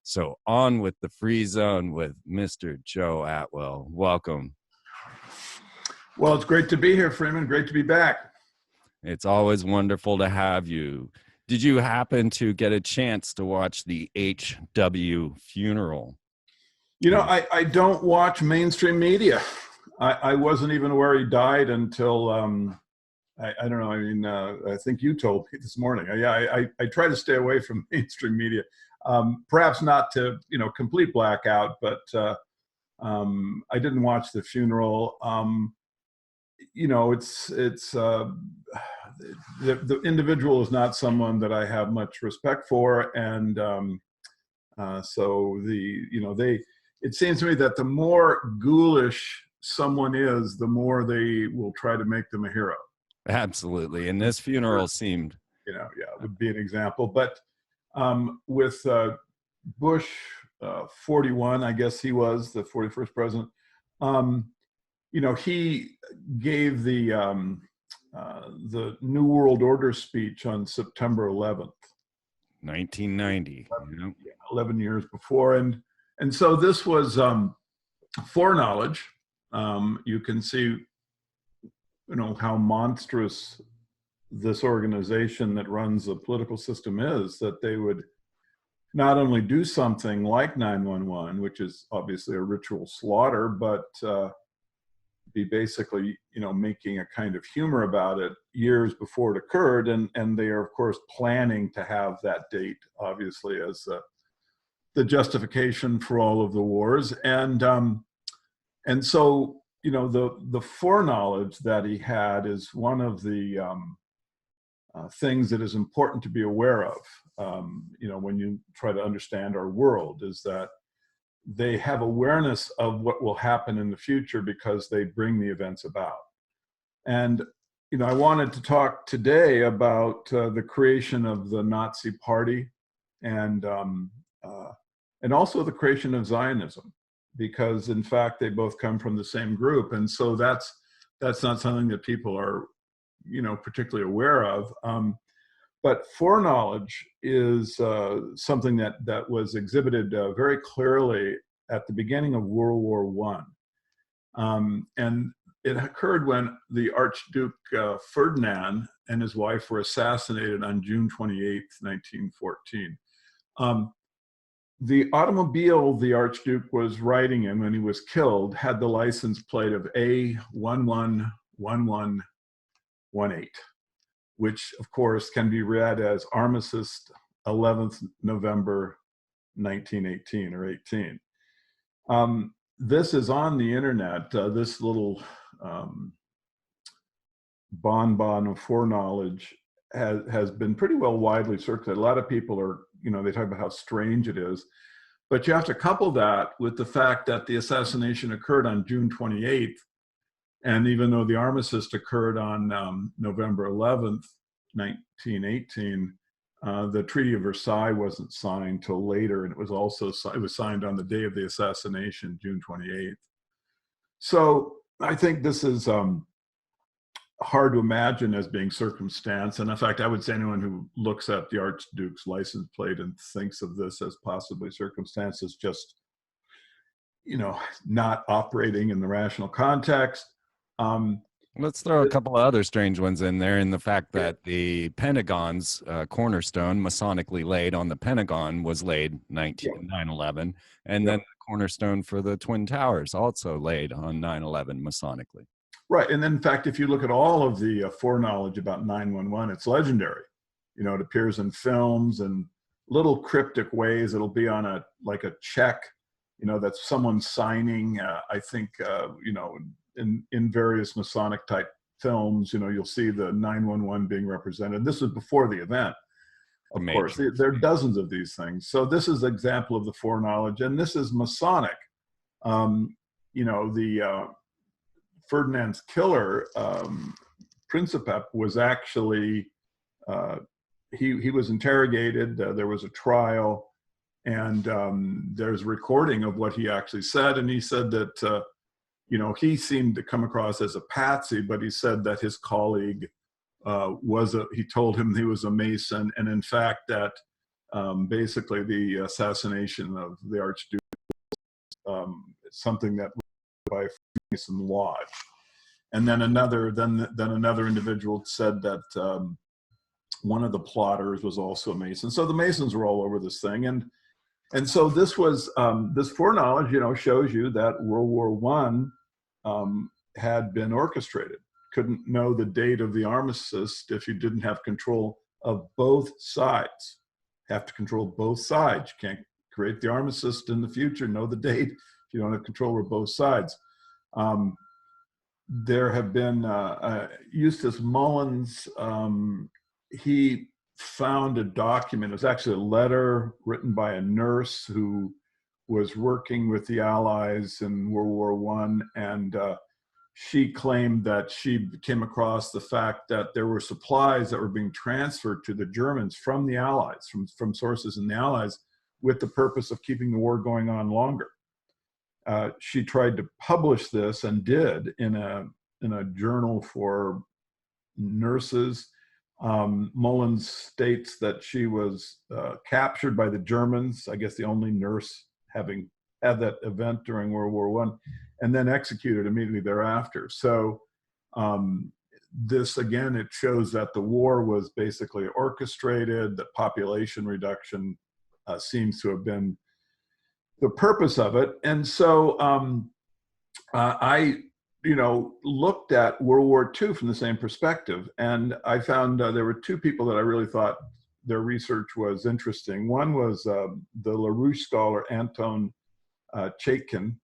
So on with the Free Zone with Mr. Joe Atwill. Welcome. Well, it's great to be here, Freeman. Great to be back. It's always wonderful to have you. Did you happen to get a chance to watch the HW funeral? You know, I don't watch mainstream media. I wasn't even aware he died until, I don't know, I mean, I think you told me this morning. I try to stay away from mainstream media. Perhaps not to, complete blackout, but I didn't watch the funeral. The individual is not someone that I have much respect for, and it seems to me that the more ghoulish someone is, the more they will try to make them a hero. Absolutely, and this funeral seemed, would be an example. But with Bush 41, I guess he was the 41st president. He gave the New World Order speech on September 11th, 1990. 11 years before, and so this was foreknowledge. You can see, how monstrous this organization that runs the political system is, that they would not only do something like 9/11, which is obviously a ritual slaughter, but be basically, making a kind of humor about it years before it occurred. And they are, of course, planning to have that date, obviously, as the justification for all of the wars. And so, the foreknowledge that he had is one of the things that is important to be aware of, when you try to understand our world, is that they have awareness of what will happen in the future because they bring the events about. And, I wanted to talk today about the creation of the Nazi Party and also the creation of Zionism, because in fact, they both come from the same group. And so that's not something that people are, particularly aware of. But foreknowledge is something that was exhibited very clearly at the beginning of World War I. And it occurred when the Archduke Ferdinand and his wife were assassinated on June 28th, 1914. The automobile the Archduke was riding in when he was killed had the license plate of A111118. Which, of course, can be read as Armistice 11th November 1918 or 18. This is on the internet. This little bonbon of foreknowledge has been pretty well widely circulated. A lot of people are, they talk about how strange it is. But you have to couple that with the fact that the assassination occurred on June 28th. And even though the armistice occurred on November 11th, 1918, the Treaty of Versailles wasn't signed till later, and it was signed on the day of the assassination, June 28th. So I think this is hard to imagine as being circumstance. And in fact, I would say anyone who looks at the Archduke's license plate and thinks of this as possibly circumstance is just, not operating in the rational context. Let's throw a couple of other strange ones in there, in the fact that the Pentagon's cornerstone, masonically laid on the Pentagon, was laid 9/11, and then the cornerstone for the Twin Towers also laid on 9/11 masonically. Right, and then in fact, if you look at all of the foreknowledge about 9/11, it's legendary. It appears in films and little cryptic ways. It'll be on a check, that's someone signing. I think, in various Masonic type films, you'll see the 911 being represented. This was before the event, of course. There are dozens of these things. So this is an example of the foreknowledge, and this is Masonic. Ferdinand's killer, Principep, was actually, he was interrogated. There was a trial, and there's a recording of what he actually said. And he said that, he seemed to come across as a patsy, but he said that his colleague he told him he was a Mason, and in fact that basically the assassination of the Archduke, something that was by Freemason Lodge. And then another individual said that one of the plotters was also a Mason. So the Masons were all over this thing, and so this was this foreknowledge, you know, shows you that World War I had been orchestrated. Couldn't know the date of the armistice if you didn't have control of both sides. Have to control both sides. You can't create the armistice in the future, know the date, if you don't have control over both sides. There have been Eustace Mullins, he found a document. It was actually a letter written by a nurse who was working with the Allies in World War I, and she claimed that she came across the fact that there were supplies that were being transferred to the Germans from the Allies, from sources in the Allies, with the purpose of keeping the war going on longer. She tried to publish this, and did, in a journal for nurses. Mullins states that she was captured by the Germans, I guess the only nurse having had that event during World War I, and then executed immediately thereafter. So this, again, it shows that the war was basically orchestrated, that population reduction seems to have been the purpose of it. And so I, you know, looked at World War II from the same perspective, and I found there were two people that I really thought their research was interesting. One was the LaRouche scholar Anton Chaikin,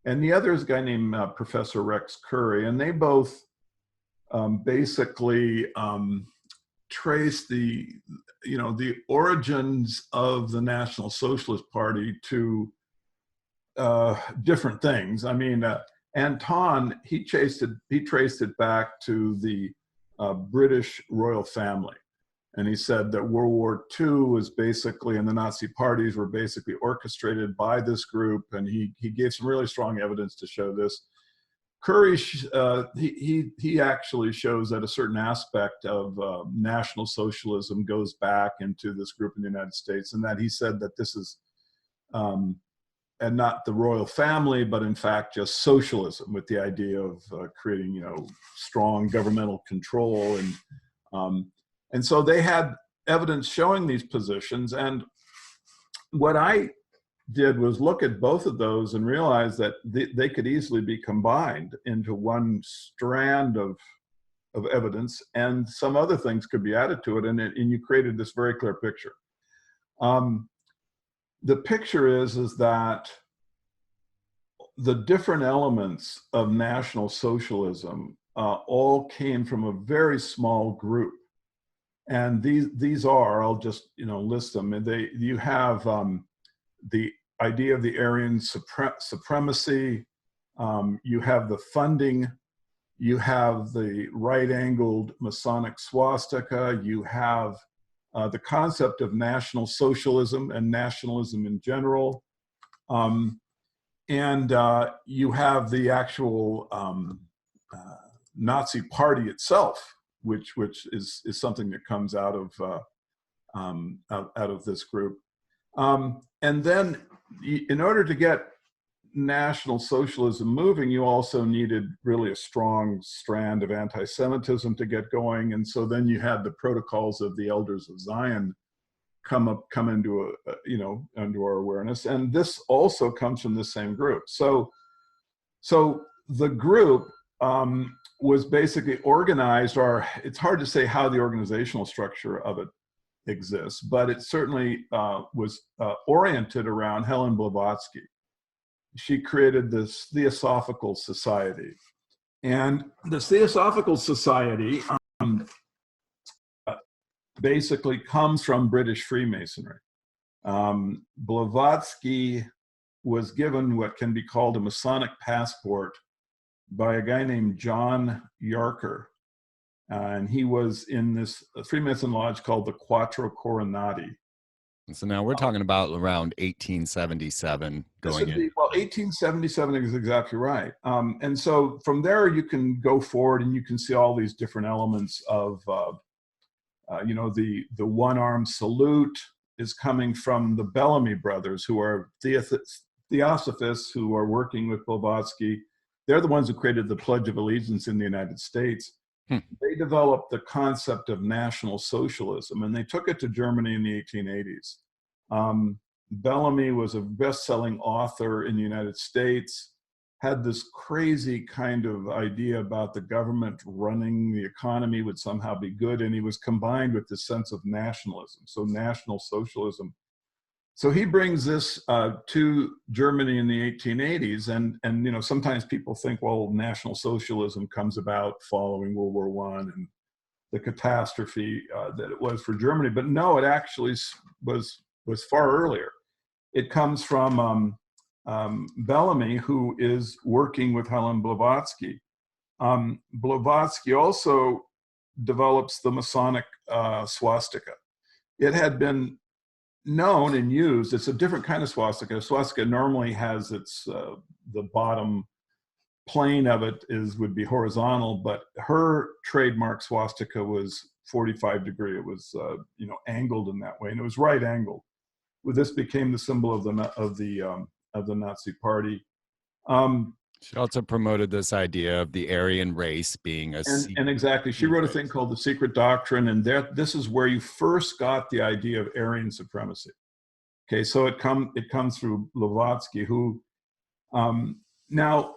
and the other is a guy named Professor Rex Curry, and they both basically trace the, you know, the origins of the National Socialist Party to different things. I mean, Anton, he traced it back to the British royal family. And he said that World War II was basically, and the Nazi parties were basically orchestrated by this group. And he gave some really strong evidence to show this. Curry, he actually shows that a certain aspect of National Socialism goes back into this group in the United States, and that he said that this is, and not the royal family, but in fact just socialism, with the idea of creating, you know, strong governmental control, and so they had evidence showing these positions. And what I did was look at both of those and realize that they could easily be combined into one strand of evidence, and some other things could be added to it, and you created this very clear picture. The picture is that the different elements of National Socialism all came from a very small group. And these are, I'll just, you know, list them. And you have the idea of the Aryan supremacy, you have the funding, you have the right-angled Masonic swastika, you have the concept of National Socialism and nationalism in general, and you have the actual Nazi party itself, which is something that comes out of this group. And then in order to get National Socialism moving, you also needed really a strong strand of anti-Semitism to get going. And so then you had the protocols of the Elders of Zion come into into our awareness. And this also comes from the same group. So the group was basically organized, or it's hard to say how the organizational structure of it exists, but it certainly was oriented around Helen Blavatsky. She created this Theosophical Society. And this Theosophical Society basically comes from British Freemasonry. Blavatsky was given what can be called a Masonic passport by a guy named John Yarker. And he was in this Freemason lodge called the Quattro Coronati. So now we're talking about around 1877 going in. Well, 1877 is exactly right. And so from there, you can go forward and you can see all these different elements of, the one-armed salute is coming from the Bellamy brothers, who are theosophists who are working with Blavatsky. They're the ones who created the Pledge of Allegiance in the United States. They developed the concept of National Socialism, and they took it to Germany in the 1880s. Bellamy was a best-selling author in the United States, had this crazy kind of idea about the government running the economy would somehow be good, and he was combined with this sense of nationalism, so National Socialism. So he brings this to Germany in the 1880s, and you know, sometimes people think, well, National Socialism comes about following World War I and the catastrophe that it was for Germany, but no, it actually was far earlier. It comes from Bellamy, who is working with Helen Blavatsky. Blavatsky also develops the Masonic swastika. It had been known and used. It's a different kind of swastika. Swastika normally has its the bottom plane of it would be horizontal, but her trademark swastika was 45 degree. It was you know, angled in that way, and it was right angled. Well, this became the symbol of the Nazi Party. She also promoted this idea of the Aryan race being a and exactly, she wrote a thing called The Secret Doctrine, and this is where you first got the idea of Aryan supremacy. Okay, so it comes through Blavatsky, who now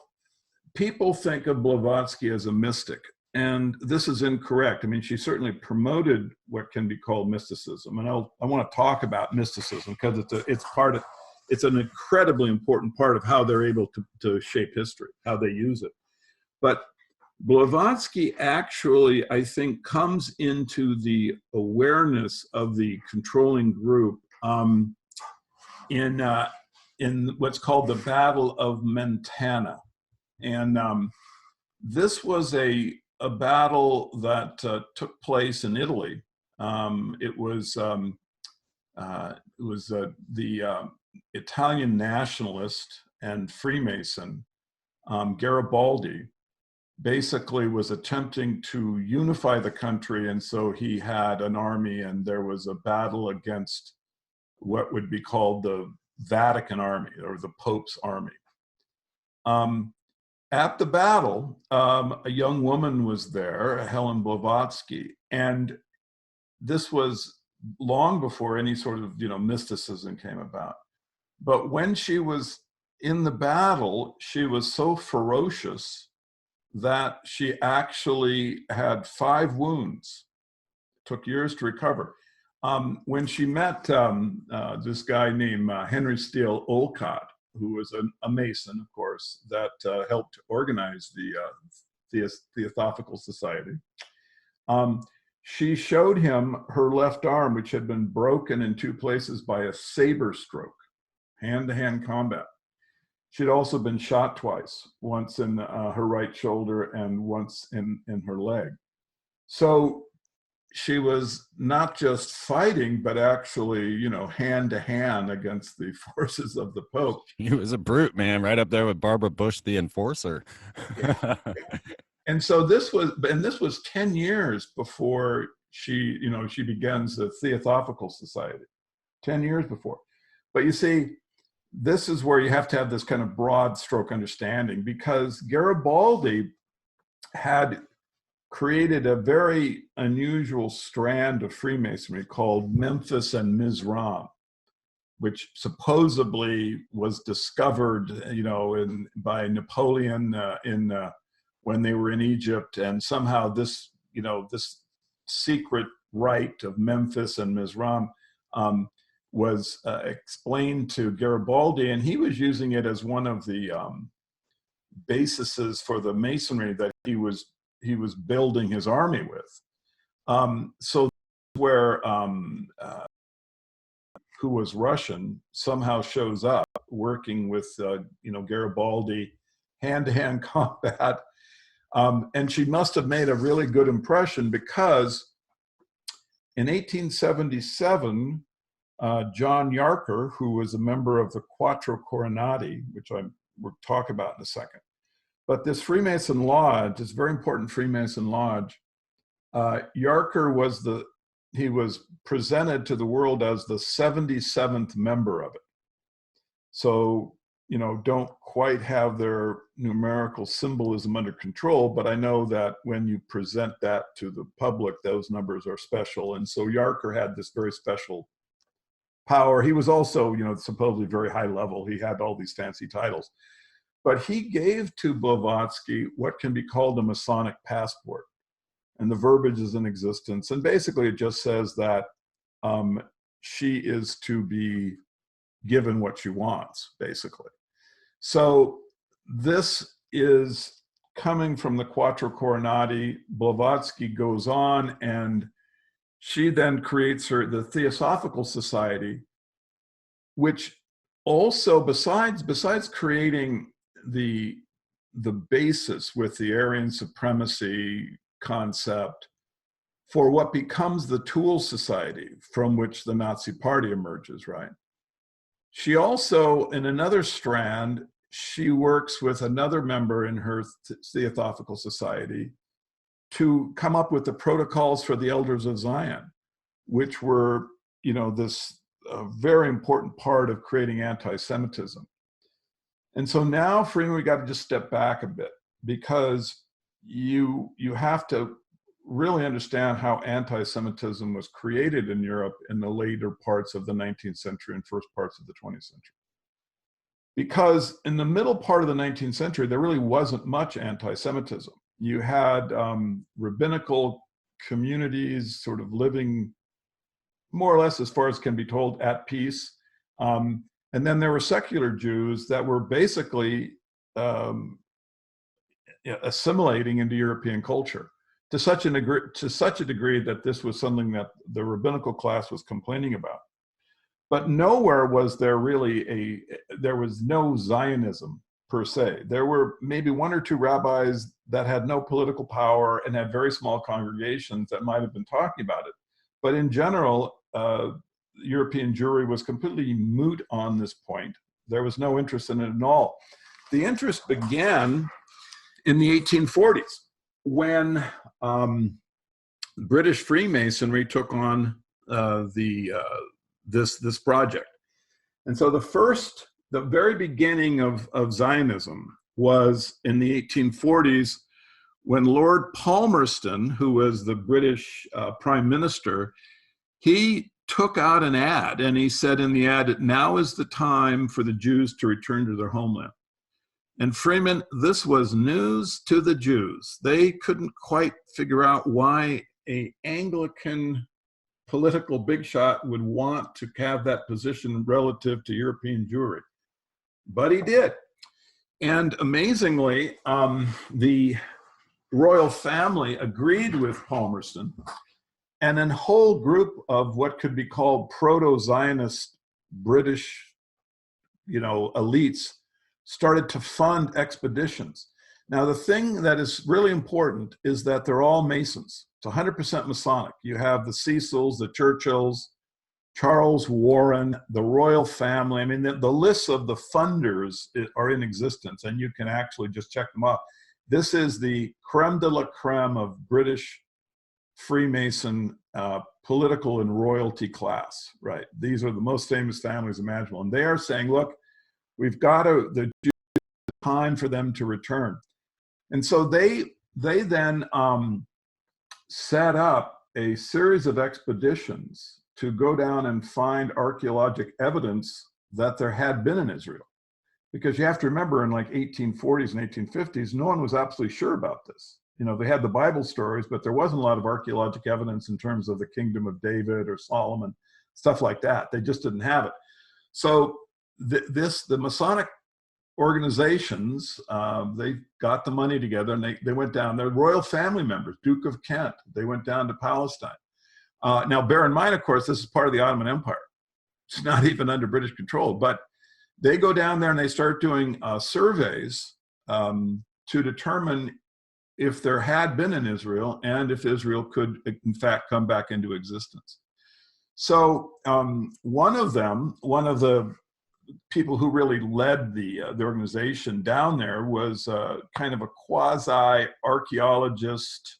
people think of Blavatsky as a mystic, and this is incorrect. I mean, she certainly promoted what can be called mysticism, and I want to talk about mysticism because it's an incredibly important part of how they're able to shape history, how they use it. But Blavatsky actually, I think, comes into the awareness of the controlling group in what's called the Battle of Mentana. And this was a battle that took place in Italy. It was the Italian nationalist and Freemason Garibaldi basically was attempting to unify the country, and so he had an army, and there was a battle against what would be called the Vatican army, or the Pope's army. At the battle, a young woman was there, Helen Blavatsky, and this was long before any sort of, you know, mysticism came about. But when she was in the battle, she was so ferocious that she actually had 5 wounds. Took years to recover. When she met this guy named Henry Steele Olcott, who was a Mason, of course, that helped organize the Theosophical Society, she showed him her left arm, which had been broken in 2 places by a saber stroke, hand-to-hand combat. She'd also been shot twice, once in her right shoulder and once in her leg. So she was not just fighting, but actually, you know, hand-to-hand against the forces of the Pope. He was a brute, man, right up there with Barbara Bush, the enforcer. Yeah. And so this was 10 years before she begins the Theosophical Society, 10 years before. But you see, this is where you have to have this kind of broad stroke understanding, because Garibaldi had created a very unusual strand of Freemasonry called Memphis and Mizraim, which supposedly was discovered, you know, by Napoleon when they were in Egypt, and somehow this, you know, this secret rite of Memphis and Mizraim was explained to Garibaldi, and he was using it as one of the bases for the Masonry that he was building his army with. So where who was Russian somehow shows up working with you know, Garibaldi, hand-to-hand combat. And she must have made a really good impression, because in 1877, John Yarker, who was a member of the Quattro Coronati, which we'll talk about in a second, but this Freemason lodge, this very important Freemason lodge, Yarker was the he was presented to the world as the 77th member of it. So, you know, don't quite have their numerical symbolism under control, but I know that when you present that to the public, those numbers are special. And so Yarker had this very special power. He was also, you know, supposedly very high level. He had all these fancy titles. But he gave to Blavatsky what can be called a Masonic passport. And the verbiage is in existence. And basically it just says that she is to be given what she wants, basically. So this is coming from the Quattro Coronati. Blavatsky goes on, and she then creates the Theosophical Society, which also, besides creating the basis with the Aryan supremacy concept for what becomes the Tool Society from which the Nazi Party emerges, right? She also, in another strand, she works with another member in her Theosophical Society to come up with the protocols for the Elders of Zion, which were, you know, this very important part of creating anti-Semitism. And so now, Freeman, we got to just step back a bit, because you have to really understand how anti-Semitism was created in Europe in the later parts of the 19th century and first parts of the 20th century. Because in the middle part of the 19th century, there really wasn't much anti-Semitism. You had rabbinical communities sort of living more or less, as far as can be told, at peace. And then there were secular Jews that were basically assimilating into European culture to such a degree that this was something that the rabbinical class was complaining about. But nowhere was there really there was no Zionism per se. There were maybe one or two rabbis that had no political power and had very small congregations that might have been talking about it. But in general, European Jewry was completely moot on this point. There was no interest in it at all. The interest began in the 1840s when British Freemasonry took on this project. And so the very beginning of Zionism was in the 1840s, when Lord Palmerston, who was the British Prime Minister, he took out an ad, and he said in the ad, "Now is the time for the Jews to return to their homeland." And Freeman, this was news to the Jews. They couldn't quite figure out why an Anglican political big shot would want to have that position relative to European Jewry. But he did. And amazingly, the royal family agreed with Palmerston, and a whole group of what could be called proto-Zionist British, you know, elites started to fund expeditions. Now, the thing that is really important is that they're all Masons. It's 100% Masonic. You have the Cecils, the Churchills, Charles Warren, the royal family. I mean, the lists of the funders are in existence, and you can actually just check them off. This is the creme de la creme of British Freemason political and royalty class, right? These are the most famous families imaginable. And they are saying, look, we've got the time for them to return. And so they then set up a series of expeditions to go down and find archaeologic evidence that there had been in Israel. Because you have to remember, in like 1840s and 1850s, no one was absolutely sure about this. You know, they had the Bible stories, but there wasn't a lot of archaeologic evidence in terms of the kingdom of David or Solomon, stuff like that. They just didn't have it. So the Masonic organizations, they got the money together, and they went down. They're royal family members, Duke of Kent. They went down to Palestine. Now, bear in mind, of course, this is part of the Ottoman Empire. It's not even under British control, but they go down there and they start doing surveys to determine if there had been an Israel and if Israel could, in fact, come back into existence. So one of the people who really led the organization down there was kind of a quasi-archaeologist,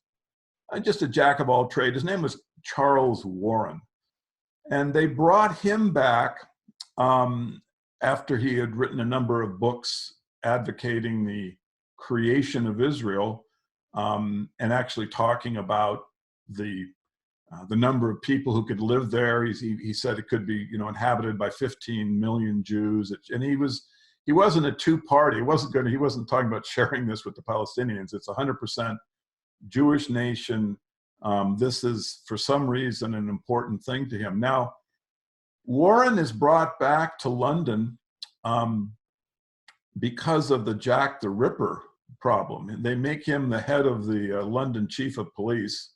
just a jack of all trades. His name was Charles Warren. And they brought him back after he had written a number of books advocating the creation of Israel, and actually talking about the number of people who could live there. He said it could be, inhabited by 15 million Jews. And he wasn't a two-party. He wasn't talking about sharing this with the Palestinians. It's 100% Jewish nation. This is, for some reason, an important thing to him. Now, Warren is brought back to London because of the Jack the Ripper problem. They make him the head of the London Chief of Police,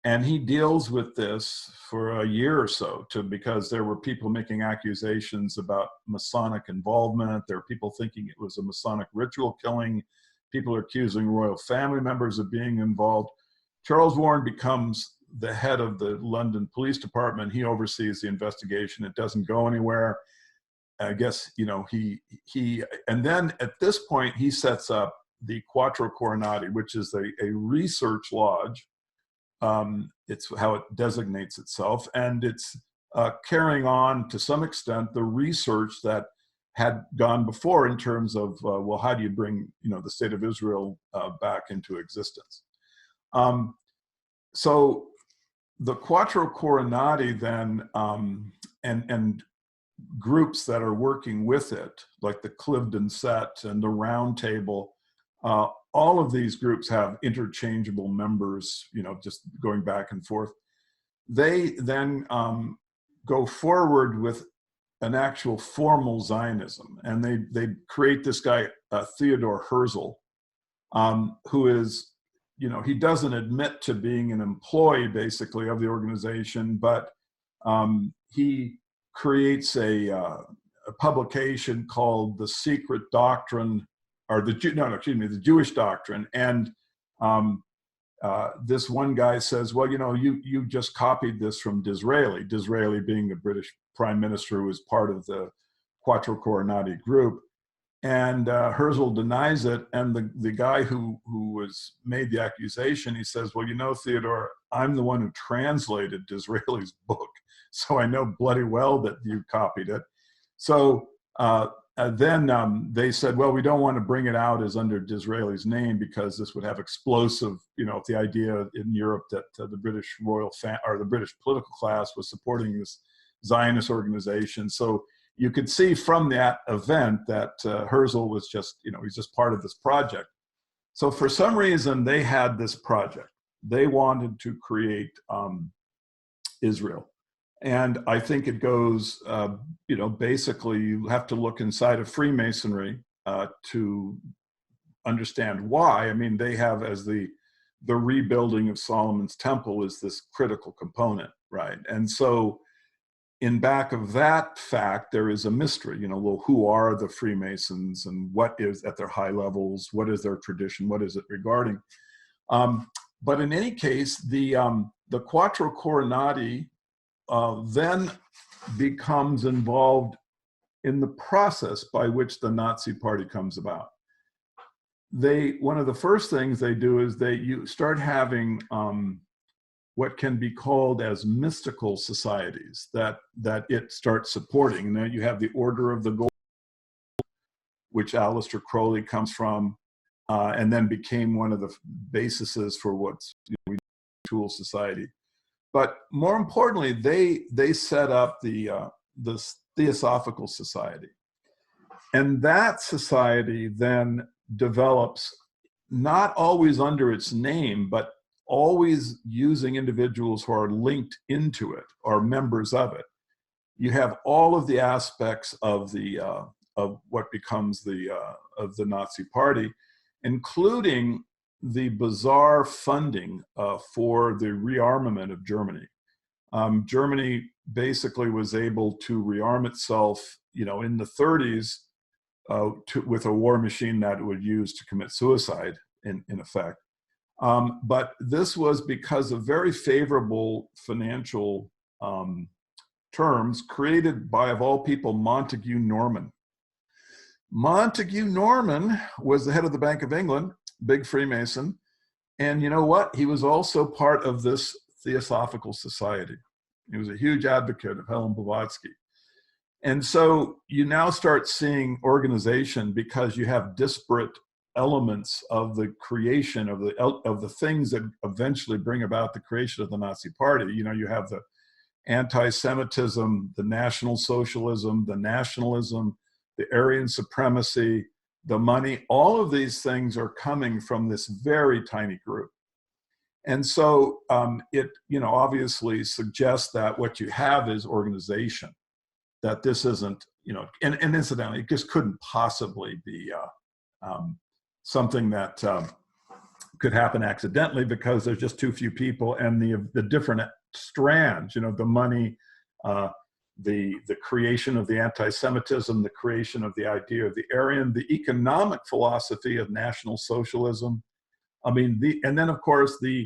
and he deals with this for a year or so, because there were people making accusations about Masonic involvement. There were people thinking it was a Masonic ritual killing. People are accusing royal family members of being involved. Charles Warren becomes the head of the London Police Department. He oversees the investigation. It doesn't go anywhere. I guess, and then at this point, he sets up the Quattro Coronati, which is a research lodge. It's how it designates itself. And it's carrying on, to some extent, the research that had gone before in terms of, well, how do you bring, the state of Israel back into existence? So the Quattro Coronati then, and groups that are working with it, like the Cliveden Set and the Round Table, all of these groups have interchangeable members, just going back and forth. They then go forward with an actual formal Zionism, and they create this guy, Theodor Herzl, who is, he doesn't admit to being an employee, basically, of the organization, but he creates a publication called The Secret Doctrine, or the Jewish Doctrine. And this one guy says, well, you just copied this from Disraeli, Disraeli being the British prime minister who was part of the Quattro Coronati group. And Herzl denies it. And the guy who was made the accusation, he says, well, Theodore, I'm the one who translated Disraeli's book, so I know bloody well that you copied it. So then they said, well, we don't want to bring it out as under Disraeli's name because this would have explosive, the idea in Europe that the British or the British political class was supporting this Zionist organization. So you could see from that event that Herzl was just, he's just part of this project. So for some reason, they had this project. They wanted to create Israel. And I think it goes, basically you have to look inside of Freemasonry to understand why. I mean, they have as the rebuilding of Solomon's temple is this critical component, right? And so in back of that fact, there is a mystery, well, who are the Freemasons and what is at their high levels? What is their tradition? What is it regarding? But in any case, the Quattro Coronati then becomes involved in the process by which the Nazi Party comes about. One of the first things they do is you start having what can be called as mystical societies that it starts supporting. And then you have the Order of the Gold, which Aleister Crowley comes from, and then became one of the bases for what's Tool Society. But more importantly, they set up the Theosophical Society. And that society then develops, not always under its name, but always using individuals who are linked into it or members of it. You have all of the aspects of of what becomes of the Nazi Party, including the bizarre funding for the rearmament of Germany. Germany basically was able to rearm itself, in the 30s with a war machine that it would use to commit suicide, in effect. But this was because of very favorable financial terms created by, of all people, Montague Norman. Montague Norman was the head of the Bank of England, big Freemason. And you know what? He was also part of this Theosophical Society. He was a huge advocate of Helen Blavatsky. And so you now start seeing organization because you have disparate elements of the creation of the things that eventually bring about the creation of the Nazi Party. You know, you have the anti-Semitism, the National Socialism, the nationalism, the Aryan supremacy, the money. All of these things are coming from this very tiny group. And so it, you know, obviously suggests that what you have is organization, that this isn't, you know, and incidentally, it just couldn't possibly be something that could happen accidentally, because there's just too few people, and the different strands, you know, the money, the creation of the anti-Semitism, the creation of the idea of the Aryan, the economic philosophy of National Socialism. I mean, and then of course the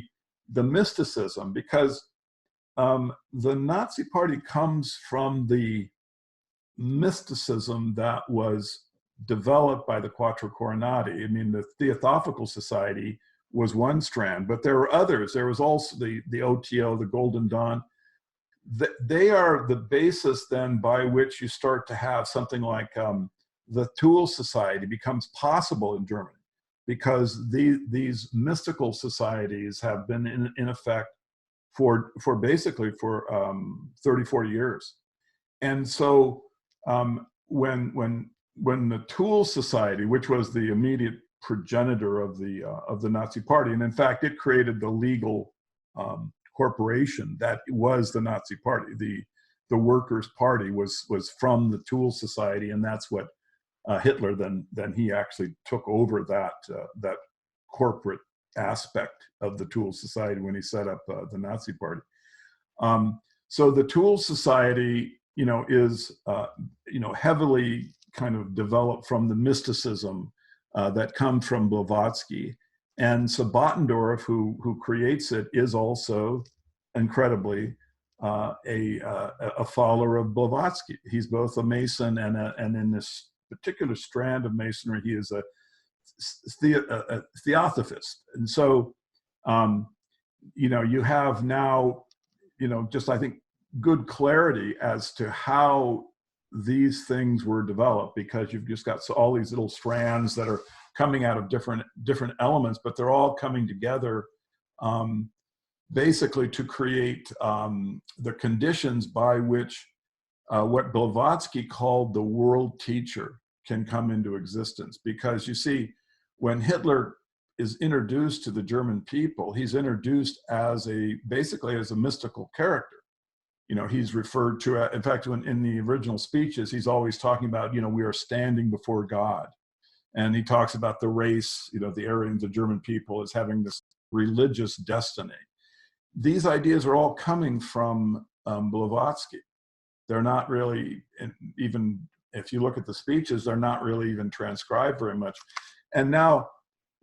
mysticism, because the Nazi Party comes from the mysticism that was developed by the Quattro Coronati. I mean, the Theosophical Society was one strand, but there were others. There was also the OTO, the Golden Dawn. They are the basis then by which you start to have something like the Tool Society becomes possible in Germany, because these mystical societies have been in effect for basically for 30, 40 years. And so when the Tool Society, which was the immediate progenitor of the Nazi Party, and in fact it created the legal corporation that was the Nazi Party. The Workers' Party was from the Tool Society, and that's what Hitler then he actually took over that corporate aspect of the Tool Society when he set up the Nazi Party. So the Tool Society, you know, is you know, heavily kind of developed from the mysticism that comes from Blavatsky. And so Bottendorf, who creates it, is also incredibly a follower of Blavatsky. He's both a Mason and in this particular strand of Masonry, he is a theosophist. And so, you know, you have now, you know, just I think good clarity as to how these things were developed, because you've just got all these little strands that are coming out of different elements, but they're all coming together basically to create the conditions by which what Blavatsky called the world teacher can come into existence. Because you see, when Hitler is introduced to the German people, he's introduced as basically as a mystical character. You know, he's referred to, in fact, in the original speeches, he's always talking about, you know, we are standing before God. And he talks about the race, you know, the Aryans, the German people, as having this religious destiny. These ideas are all coming from Blavatsky. They're not really, even if you look at the speeches, they're not really even transcribed very much. And now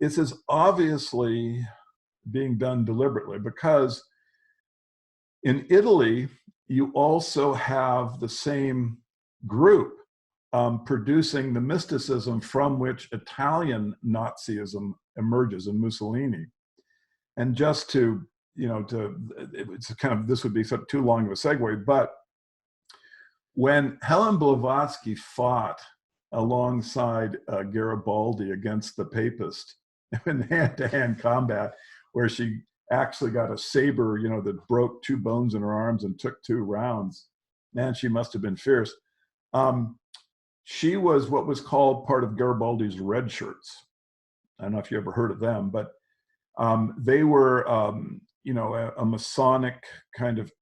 this is obviously being done deliberately, because in Italy, you also have the same group producing the mysticism from which Italian Nazism emerges in Mussolini. And just to, you know, it's kind of, this would be too long of a segue, but when Helen Blavatsky fought alongside Garibaldi against the Papist in hand-to-hand combat, where she actually got a saber, you know, that broke 2 bones in her arms and took 2 rounds. Man, she must have been fierce. She was what was called part of Garibaldi's Red Shirts. I don't know if you ever heard of them, but they were, you know, a Masonic kind of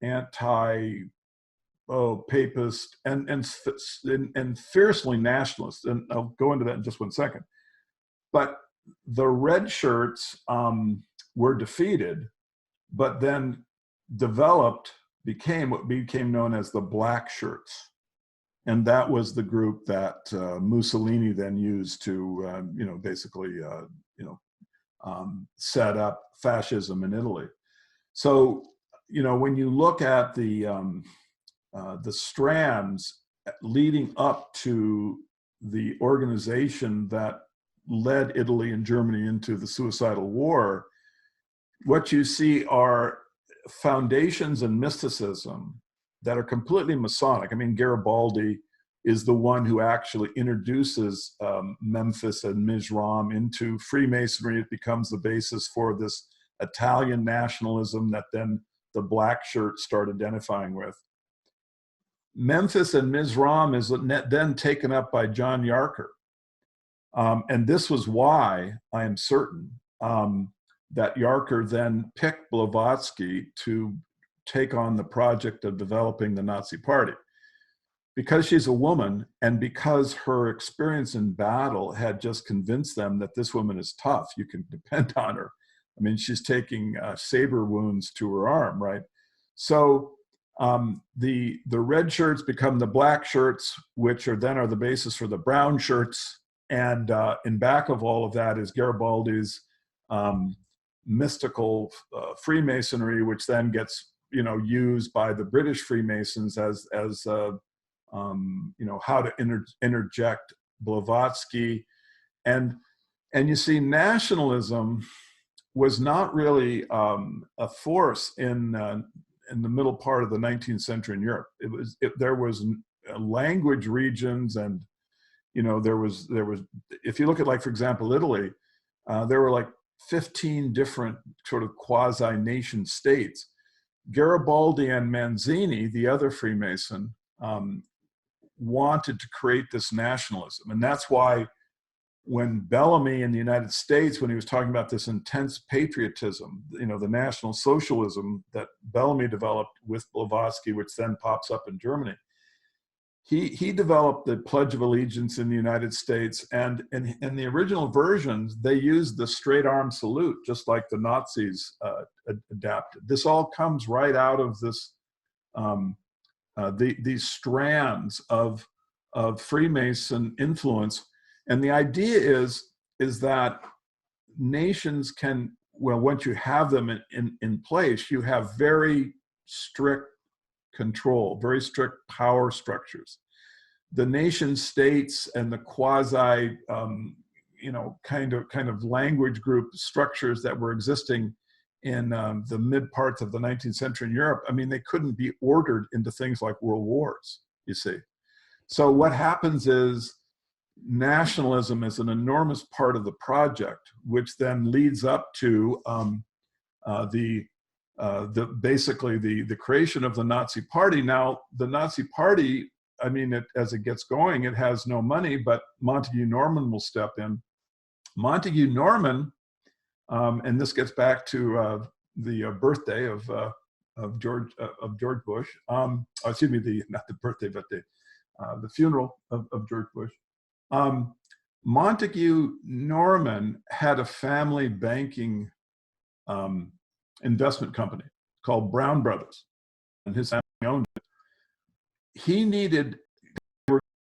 papist and fiercely nationalist. And I'll go into that in just one second. But the Red Shirts were defeated, but then became what became known as the Black Shirts. And that was the group that Mussolini then used to, you know, basically, you know, set up fascism in Italy. So, you know, when you look at the strands leading up to the organization that led Italy and Germany into the suicidal war, what you see are foundations in mysticism that are completely Masonic. I mean, Garibaldi is the one who actually introduces Memphis and Mizram into Freemasonry. It becomes the basis for this Italian nationalism that then the black shirts start identifying with. Memphis and Mizram is then taken up by John Yarker. And this was why, I am certain, that Yarker then picked Blavatsky to take on the project of developing the Nazi Party. Because she's a woman, and because her experience in battle had just convinced them that this woman is tough, you can depend on her. I mean, she's taking saber wounds to her arm, right? So the red shirts become the black shirts, which are the basis for the brown shirts. And in back of all of that is Garibaldi's mystical Freemasonry, which then gets used by the British Freemasons as how to interject Blavatsky. And you see, nationalism was not really a force in the middle part of the 19th century in Europe. There was language regions, and there was if you look at, like, for example, Italy, there were like 15 different sort of quasi nation states. Garibaldi and Manzini, the other Freemason, wanted to create this nationalism. And that's why when Bellamy in the United States, when he was talking about this intense patriotism, the National Socialism that Bellamy developed with Blavatsky, which then pops up in Germany, he developed the Pledge of Allegiance in the United States. And in the original versions, they used the straight arm salute, just like the Nazis adapted. This all comes right out of this these strands of Freemason influence. And the idea is that nations can, well, once you have them in place, you have very strict control, very strict power structures. The nation states and the quasi, kind of language group structures that were existing in the mid parts of the 19th century in Europe, I mean, they couldn't be ordered into things like world wars, you see. So what happens is nationalism is an enormous part of the project, which then leads up to basically the creation of the Nazi Party. Now, the Nazi Party, I mean, as it gets going, it has no money, but Montague Norman will step in. Montague Norman, and this gets back to the birthday of George Bush. Excuse me, not the birthday, but the funeral of George Bush. Montague Norman had a family banking investment company called Brown Brothers, and his family owned it. He needed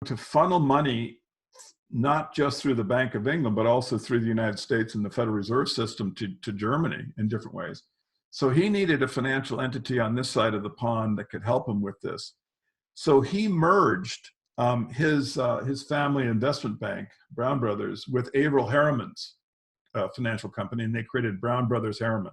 to funnel money not just through the Bank of England, but also through the United States and the Federal Reserve System to Germany in different ways. So he needed a financial entity on this side of the pond that could help him with this. So he merged his family investment bank, Brown Brothers, with Averell Harriman's financial company, and they created Brown Brothers Harriman.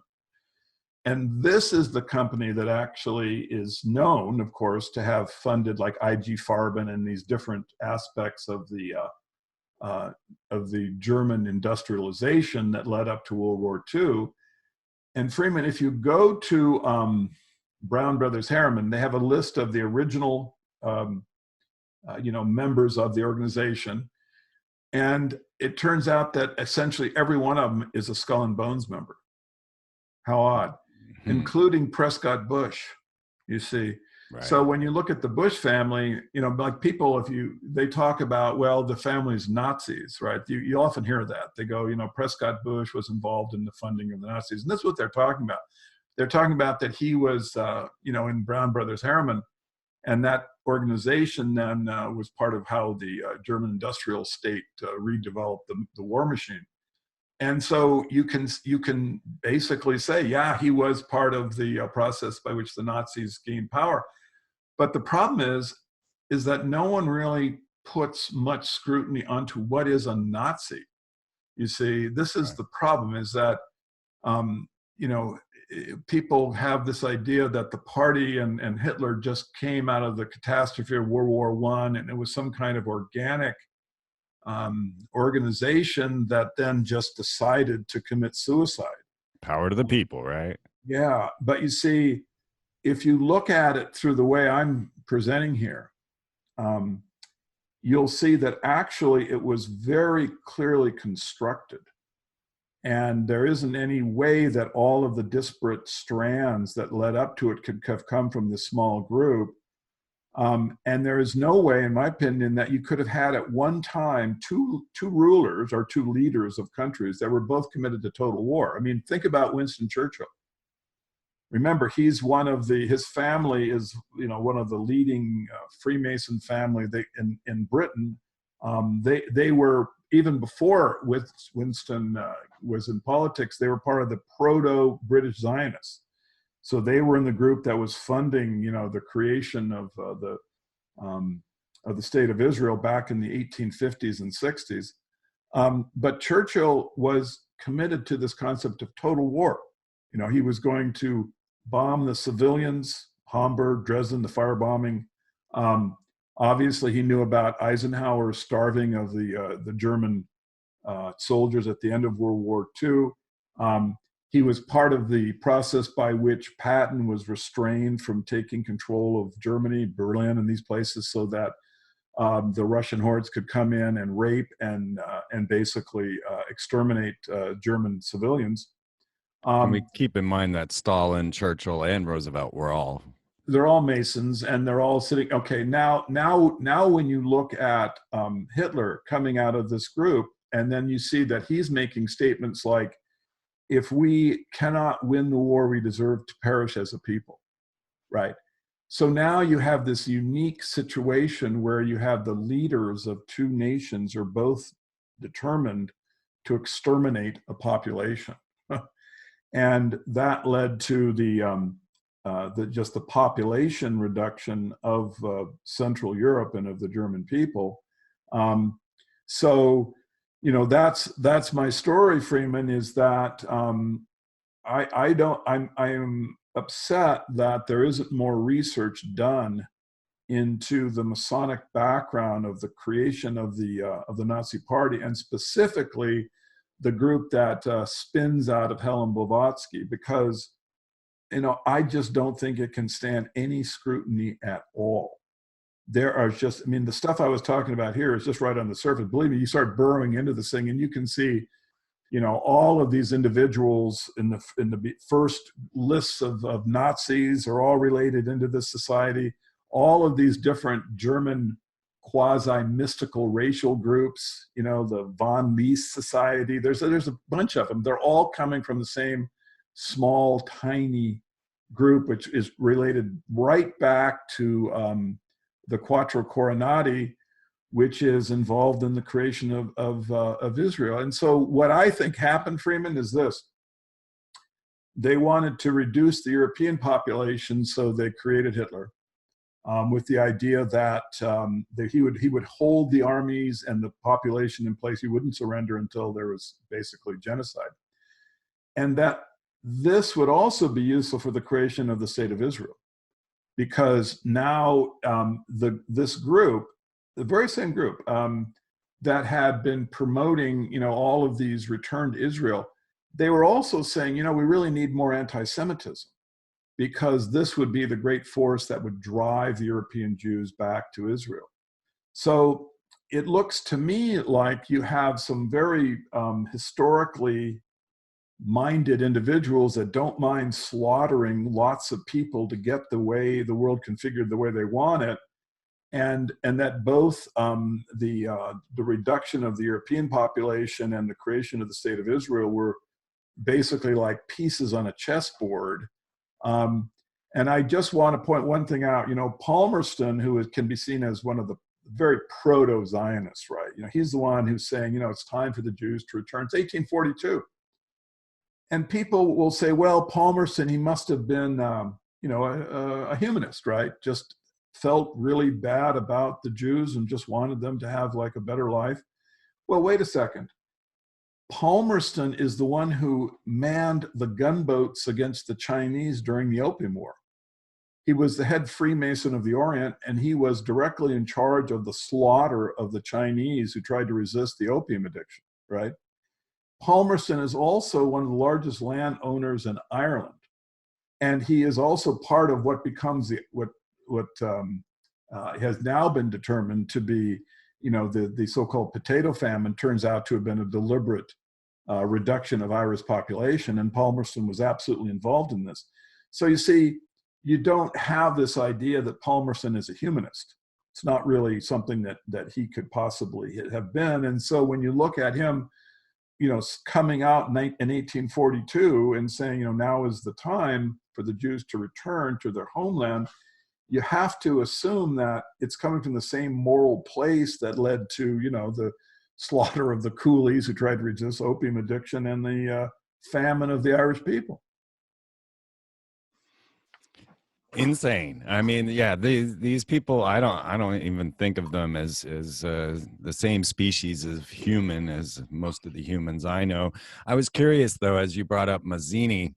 And this is the company that actually is known, of course, to have funded like IG Farben and these different aspects of the German industrialization that led up to World War II. And Freeman, if you go to Brown Brothers Harriman, they have a list of the original members of the organization. And it turns out that essentially every one of them is a Skull and Bones member. How odd. Including Prescott Bush, you see. Right. So when you look at the Bush family, like people, they talk about, well, the family's Nazis, right? You often hear that. They go, Prescott Bush was involved in the funding of the Nazis. And that's what they're talking about. They're talking about that he was, in Brown Brothers Harriman. And that organization then was part of how the German industrial state redeveloped the war machine. And so you can basically say, yeah, he was part of the process by which the Nazis gained power. But the problem is that no one really puts much scrutiny onto what is a Nazi. You see, this is the problem, is that, people have this idea that the party and Hitler just came out of the catastrophe of World War I, and it was some kind of organic organization that then just decided to commit suicide. Power to the people, right? Yeah, but you see, if you look at it through the way I'm presenting here, you'll see that actually it was very clearly constructed. And there isn't any way that all of the disparate strands that led up to it could have come from this small group. And there is no way, in my opinion, that you could have had at one time two rulers or two leaders of countries that were both committed to total war. I mean, think about Winston Churchill. Remember, he's one of his family is, one of the leading Freemason family in Britain. They were, even before Winston was in politics, they were part of the proto-British Zionists. So they were in the group that was funding, the creation of the state of Israel back in the 1850s and 60s. But Churchill was committed to this concept of total war. He was going to bomb the civilians, Hamburg, Dresden, the firebombing. Obviously, he knew about Eisenhower's starving of the German soldiers at the end of World War II. He was part of the process by which Patton was restrained from taking control of Germany, Berlin, and these places, so that the Russian hordes could come in and rape and basically exterminate German civilians. And we keep in mind that Stalin, Churchill, and Roosevelt were all. They're all Masons, and they're all sitting. Okay, now, when you look at Hitler coming out of this group, and then you see that he's making statements like, "If we cannot win the war, we deserve to perish as a people," right? So now you have this unique situation where you have the leaders of two nations are both determined to exterminate a population. And that led to just the population reduction of Central Europe and of the German people. So, that's my story, Freeman, is that I am upset that there isn't more research done into the Masonic background of the creation of the Nazi Party, and specifically the group that spins out of Helen Blavatsky, because I just don't think it can stand any scrutiny at all. There are just, the stuff I was talking about here is just right on the surface. Believe me, you start burrowing into this thing and you can see, all of these individuals in the first lists of Nazis are all related into this society. All of these different German quasi-mystical racial groups, the von Mies Society, there's a bunch of them. They're all coming from the same small, tiny group, which is related right back to the Quattro Coronati, which is involved in the creation of Israel. And so what I think happened, Freeman, is this. They wanted to reduce the European population, so they created Hitler. With the idea that he would hold the armies and the population in place. He wouldn't surrender until there was basically genocide. And that this would also be useful for the creation of the state of Israel, because now this group, the very same group that had been promoting, all of these return to Israel, they were also saying, we really need more anti-Semitism, because this would be the great force that would drive the European Jews back to Israel. So it looks to me like you have some very historically minded individuals that don't mind slaughtering lots of people to get the way the world configured the way they want it. And that both the reduction of the European population and the creation of the state of Israel were basically like pieces on a chessboard. And I just want to point one thing out. Palmerston, who can be seen as one of the very proto-Zionists, right? He's the one who's saying, it's time for the Jews to return. It's 1842. And people will say, well, Palmerston, he must have been, a humanist, right? Just felt really bad about the Jews and just wanted them to have like a better life. Well, wait a second. Palmerston is the one who manned the gunboats against the Chinese during the Opium War. He was the head Freemason of the Orient, and he was directly in charge of the slaughter of the Chinese who tried to resist the opium addiction, right? Palmerston is also one of the largest landowners in Ireland. And he is also part of what becomes what has now been determined to be, the so-called potato famine turns out to have been a deliberate reduction of Irish population, and Palmerston was absolutely involved in this. So you see, you don't have this idea that Palmerston is a humanist. It's not really something that he could possibly have been. And so when you look at him, coming out in 1842 and saying, now is the time for the Jews to return to their homeland, you have to assume that it's coming from the same moral place that led to, the slaughter of the coolies who tried to resist opium addiction and the famine of the Irish people. Insane. I mean, yeah, these people, I don't even think of them as the same species of human as most of the humans I know. I was curious though, as you brought up Mazzini,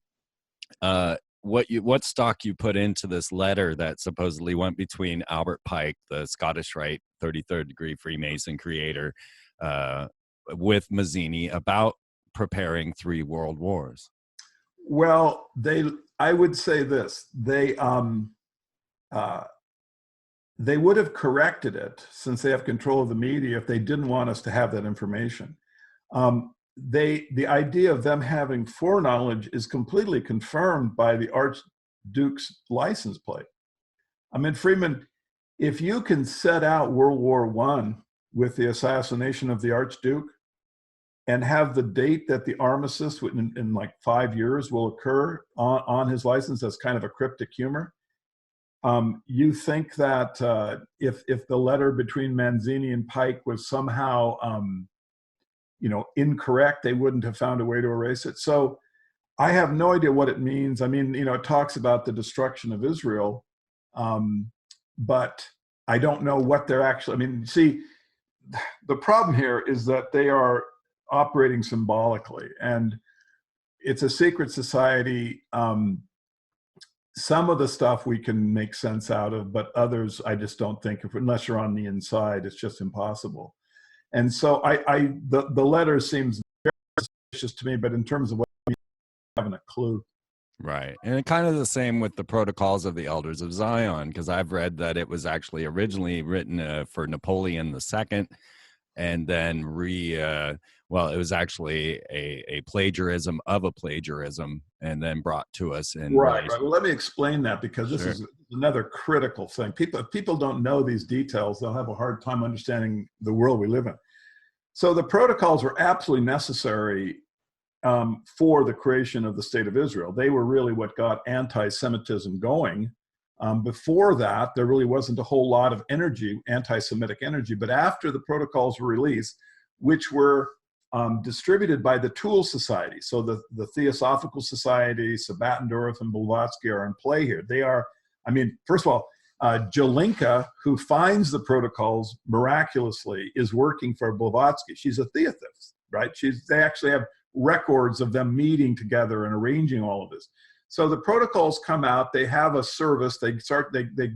what stock you put into this letter that supposedly went between Albert Pike, the Scottish Rite 33rd degree Freemason creator, with Mazzini about preparing 3 world wars. Well, I would say this, they would have corrected it, since they have control of the media, if they didn't want us to have that information. The idea of them having foreknowledge is completely confirmed by the Archduke's license plate. I mean, Freeman, if you can set out World War I with the assassination of the Archduke, and have the date that the armistice in like 5 years will occur on his license as kind of a cryptic humor. You think that if the letter between Mazzini and Pike was somehow, incorrect, they wouldn't have found a way to erase it. So I have no idea what it means. I mean, it talks about the destruction of Israel, but I don't know what they're actually, I mean, see, the problem here is that they are operating symbolically, and it's a secret society. Some of the stuff we can make sense out of, but others I just don't think, unless you're on the inside, it's just impossible. And so the letter seems very suspicious to me, but in terms of what I haven't a clue. Right. And kind of the same with the Protocols of the Elders of Zion, because I've read that it was actually originally written for Napoleon II, and then it was actually a plagiarism of a plagiarism, and then brought to us in right. Well, let me explain that, because this Sure. is another critical thing. If people don't know these details, they'll have a hard time understanding the world we live in. So the protocols were absolutely necessary for the creation of the state of Israel. They were really what got anti-Semitism going. Before that, there really wasn't a whole lot of energy, anti-Semitic energy. But after the protocols were released, which were distributed by the Tool Society, so the Theosophical Society, Sabatendorf and Blavatsky are in play here. They are, I mean, first of all, Jelinka, who finds the protocols miraculously, is working for Blavatsky. She's a theosophist, right? They actually have records of them meeting together and arranging all of this. So the protocols come out, they have a service, they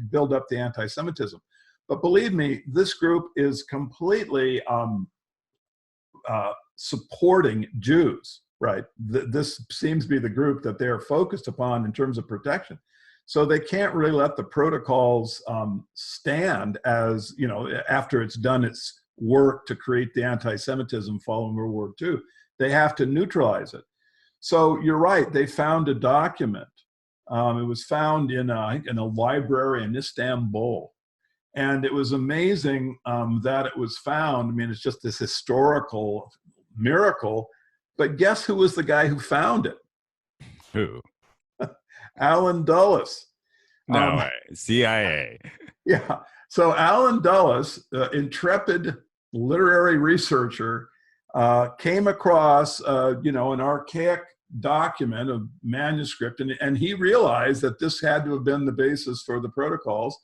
build up the anti-Semitism. But believe me, this group is completely supporting Jews, right? This seems to be the group that they're focused upon in terms of protection. So they can't really let the protocols stand as, after it's done its work to create the anti-Semitism following World War II. They have to neutralize it. So you're right, they found a document. It was found in a library in Istanbul. And it was amazing that it was found. I mean, it's just this historical miracle. But guess who was the guy who found it? Who? Allen Dulles. No way. CIA. Yeah. So Allen Dulles, intrepid literary researcher, came across, an archaic document, a manuscript, and he realized that this had to have been the basis for the protocols.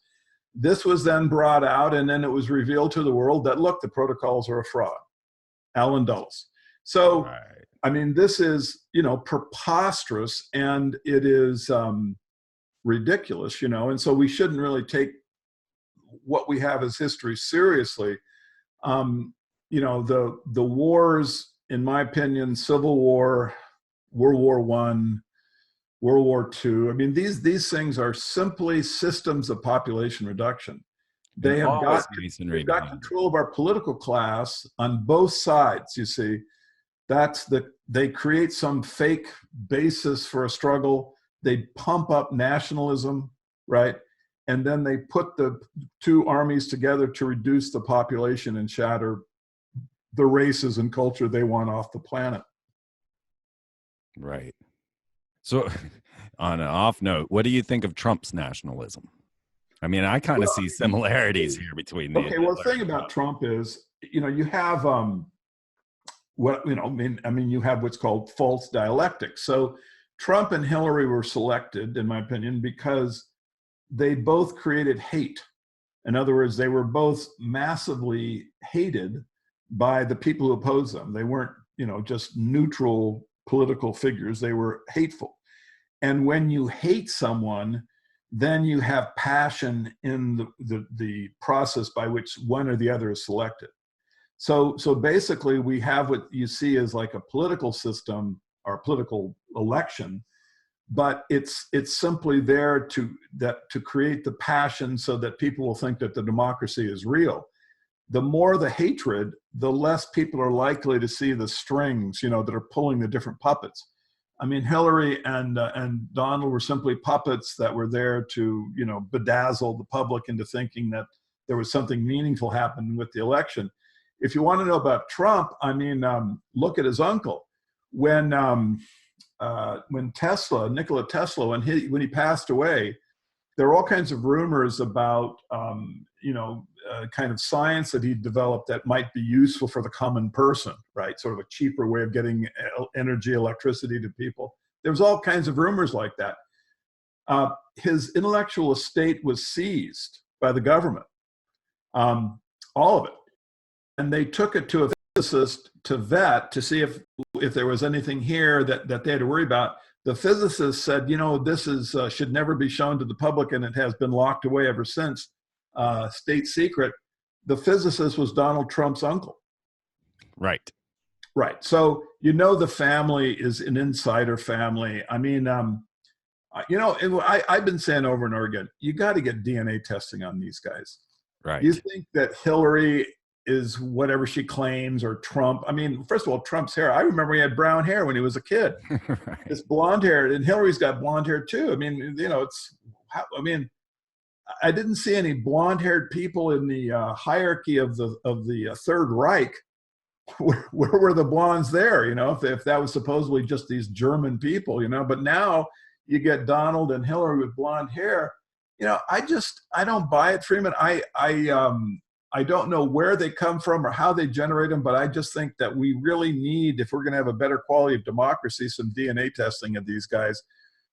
This was then brought out, and then it was revealed to the world that, look, the protocols are a fraud. Allen Dulles. So, Right. I mean, this is, preposterous, and it is ridiculous, and so we shouldn't really take what we have as history seriously. The wars, in my opinion, Civil War, World War I, World War II. I mean, these things are simply systems of population reduction. And They have always got masonry they've got behind it. control of our political class on both sides. You see, they create some fake basis for a struggle. They pump up nationalism, right? And then they put the two armies together to reduce the population and shatter the races and culture they want off the planet. Right. So, on an off note, what do you think of Trump's nationalism? I mean, I kind of see similarities here between the. Okay, well, the thing about Trump is, you have you have what's called false dialectics. So Trump and Hillary were selected, in my opinion, because they both created hate. In other words, they were both massively hated by the people who opposed them. They weren't, just neutral political figures. They were hateful. And when you hate someone, then you have passion in the process by which one or the other is selected. So basically, we have what you see as like a political system or a political election, but it's simply there to create the passion so that people will think that the democracy is real. The more the hatred, the less people are likely to see the strings, that are pulling the different puppets. I mean, Hillary and Donald were simply puppets that were there to, bedazzle the public into thinking that there was something meaningful happening with the election. If you want to know about Trump, I mean, look at his uncle. When Nikola Tesla, when he passed away, there were all kinds of rumors about, kind of science that he developed that might be useful for the common person, right? Sort of a cheaper way of getting energy, electricity to people. There was all kinds of rumors like that. His intellectual estate was seized by the government, all of it. And they took it to a physicist to vet to see if there was anything here that they had to worry about. The physicist said, this is should never be shown to the public, and it has been locked away ever since, state secret. The physicist was Donald Trump's uncle. Right. Right. So, the family is an insider family. I mean, I've been saying over and over again, you got to get DNA testing on these guys. Right. You think that Hillary is whatever she claims, or Trump? I mean, first of all, Trump's hair. I remember he had brown hair when he was a kid. Right. It's blonde hair, and Hillary's got blonde hair too. I mean, I didn't see any blonde-haired people in the hierarchy of the Third Reich. Where were the blondes there? If that was supposedly just these German people, But now you get Donald and Hillary with blonde hair. I don't buy it, Freeman. I don't know where they come from or how they generate them, but I just think that we really need, if we're going to have a better quality of democracy, some DNA testing of these guys.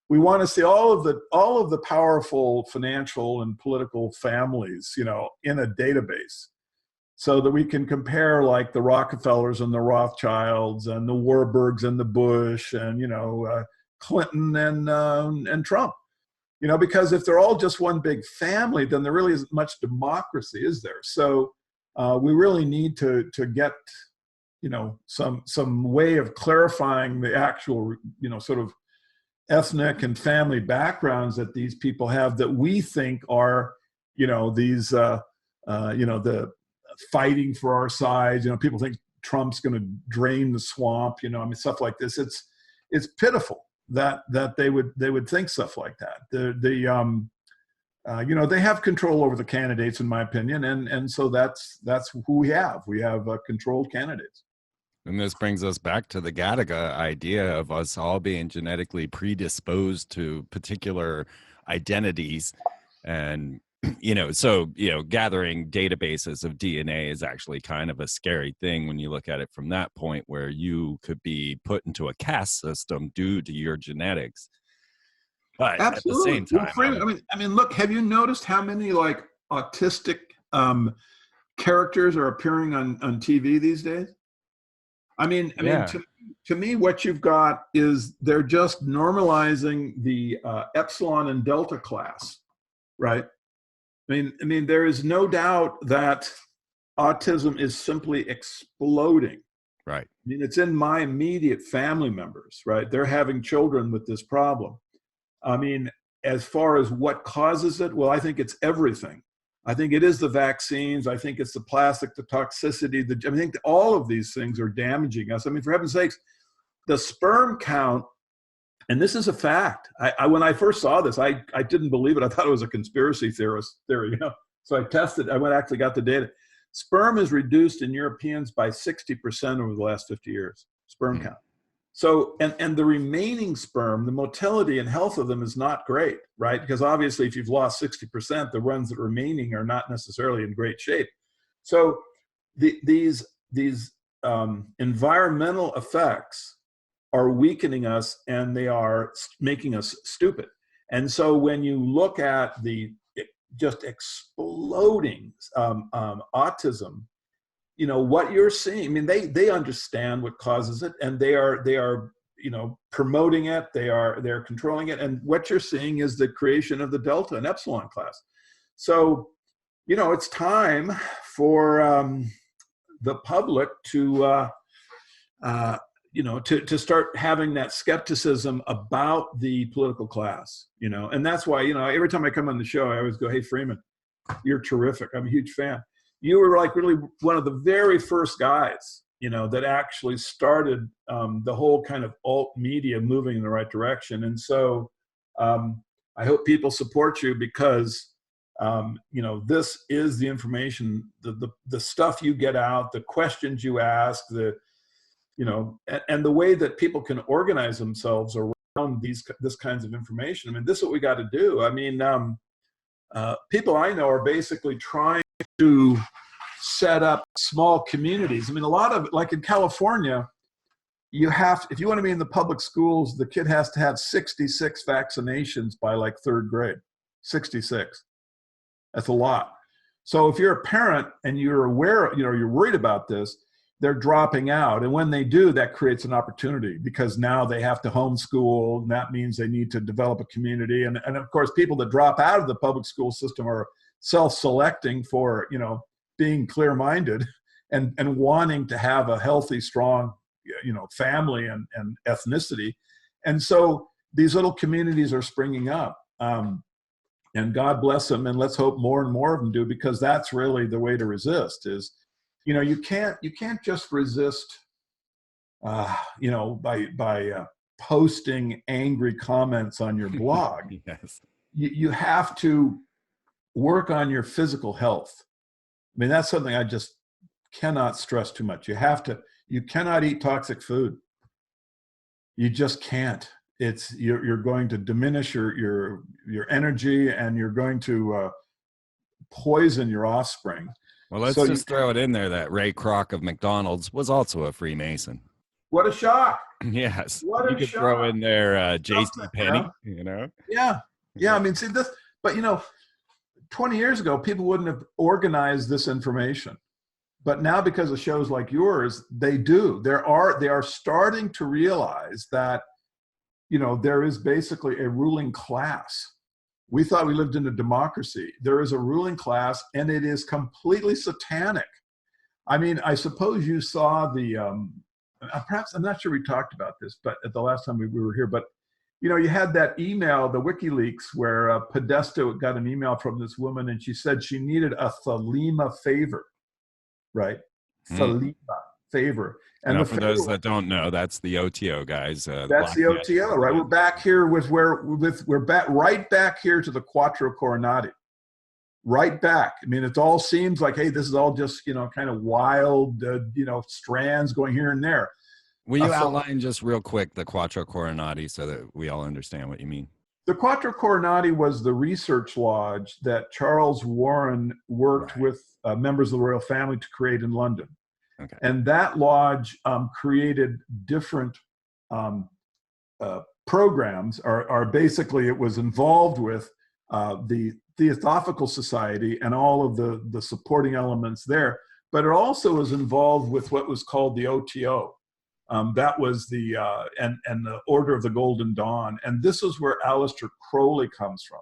We want to see all of the powerful financial and political families, in a database, so that we can compare like the Rockefellers and the Rothschilds and the Warburgs and the Bush and Clinton and Trump. Because if they're all just one big family, then there really isn't much democracy, is there? So we really need to get, some way of clarifying the actual, sort of ethnic and family backgrounds that these people have that we think are, these, the fighting for our sides. People think Trump's going to drain the swamp. Stuff like this. It's pitiful that they would think stuff like that. They have control over the candidates, in my opinion, and so that's who we have. We have controlled candidates. And this brings us back to the Gattaca idea of us all being genetically predisposed to particular identities. And, gathering databases of DNA is actually kind of a scary thing when you look at it from that point, where you could be put into a caste system due to your genetics. But absolutely. At the same time, I mean, look, have you noticed how many like autistic characters are appearing on TV these days? Yeah. To me, what you've got is they're just normalizing the epsilon and delta class, right? There is no doubt that autism is simply exploding. Right. It's in my immediate family members, right? They're having children with this problem. As far as what causes it, well, I think it's everything. I think it is the vaccines. I think it's the plastic, the toxicity. I think all of these things are damaging us. For heaven's sakes, the sperm count, and this is a fact. When I first saw this, I didn't believe it. I thought it was a conspiracy theory. So I tested. Actually got the data. Sperm is reduced in Europeans by 60% over the last 50 years. Sperm count. So, and the remaining sperm, the motility and health of them is not great, right? Because obviously if you've lost 60%, the ones that are remaining are not necessarily in great shape. So these environmental effects are weakening us, and they are making us stupid. And so when you look at the just exploding autism, what you're seeing, they understand what causes it, and they are promoting it, they're controlling it, and what you're seeing is the creation of the delta and epsilon class. So it's time for the public to to start having that skepticism about the political class, and that's why, every time I come on the show, I always go, "Hey, Freeman, you're terrific. I'm a huge fan. You were like really one of the very first guys, that actually started the whole kind of alt media moving in the right direction." And so I hope people support you, because this is the information, the stuff you get out, the questions you ask, and the way that people can organize themselves around this kinds of information. This is what we got to do. People I know are basically trying to set up small communities. A lot of, like in California, if you want to be in the public schools, the kid has to have 66 vaccinations by like third grade. 66. That's a lot. So if you're a parent and you're aware, you're worried about this, they're dropping out. And when they do, that creates an opportunity, because now they have to homeschool, and that means they need to develop a community. And of course, people that drop out of the public school system are self-selecting for, being clear-minded and wanting to have a healthy, strong, family and ethnicity. And so these little communities are springing up. And God bless them, and let's hope more and more of them do, because that's really the way to resist. Is you can't just resist, by posting angry comments on your blog. Yes. You have to work on your physical health. That's something I just cannot stress too much. You cannot eat toxic food. You just can't. You're going to diminish your energy, and you're going to poison your offspring. Well, let's just throw it in there that Ray Kroc of McDonald's was also a Freemason. What a shock. Yes. What you could shock. Throw in there J.C. Penney, Yeah. See this, but 20 years ago, people wouldn't have organized this information. But now, because of shows like yours, they do. They are starting to realize that, there is basically a ruling class. We thought we lived in a democracy. There is a ruling class, and it is completely satanic. I suppose you saw perhaps, I'm not sure we talked about this, but at the last time we were here, but you had that email, the WikiLeaks, where Podesta got an email from this woman, and she said she needed a Thelema favor, right? Thelema favor. And for those that don't know, that's the OTO guys. That's the OTO, right? We're back here we're back right back here to the Quattro Coronati, right back. It all seems like, hey, this is all just kind of wild, strands going here and there. Will you outline just real quick the Quattro Coronati so that we all understand what you mean? The Quattro Coronati was the research lodge that Charles Warren worked with members of the royal family to create in London. Okay. And that lodge created different programs, or basically it was involved with the Theosophical Society and all of the supporting elements there. But it also was involved with what was called the OTO. That was the and the Order of the Golden Dawn, and this is where Aleister Crowley comes from.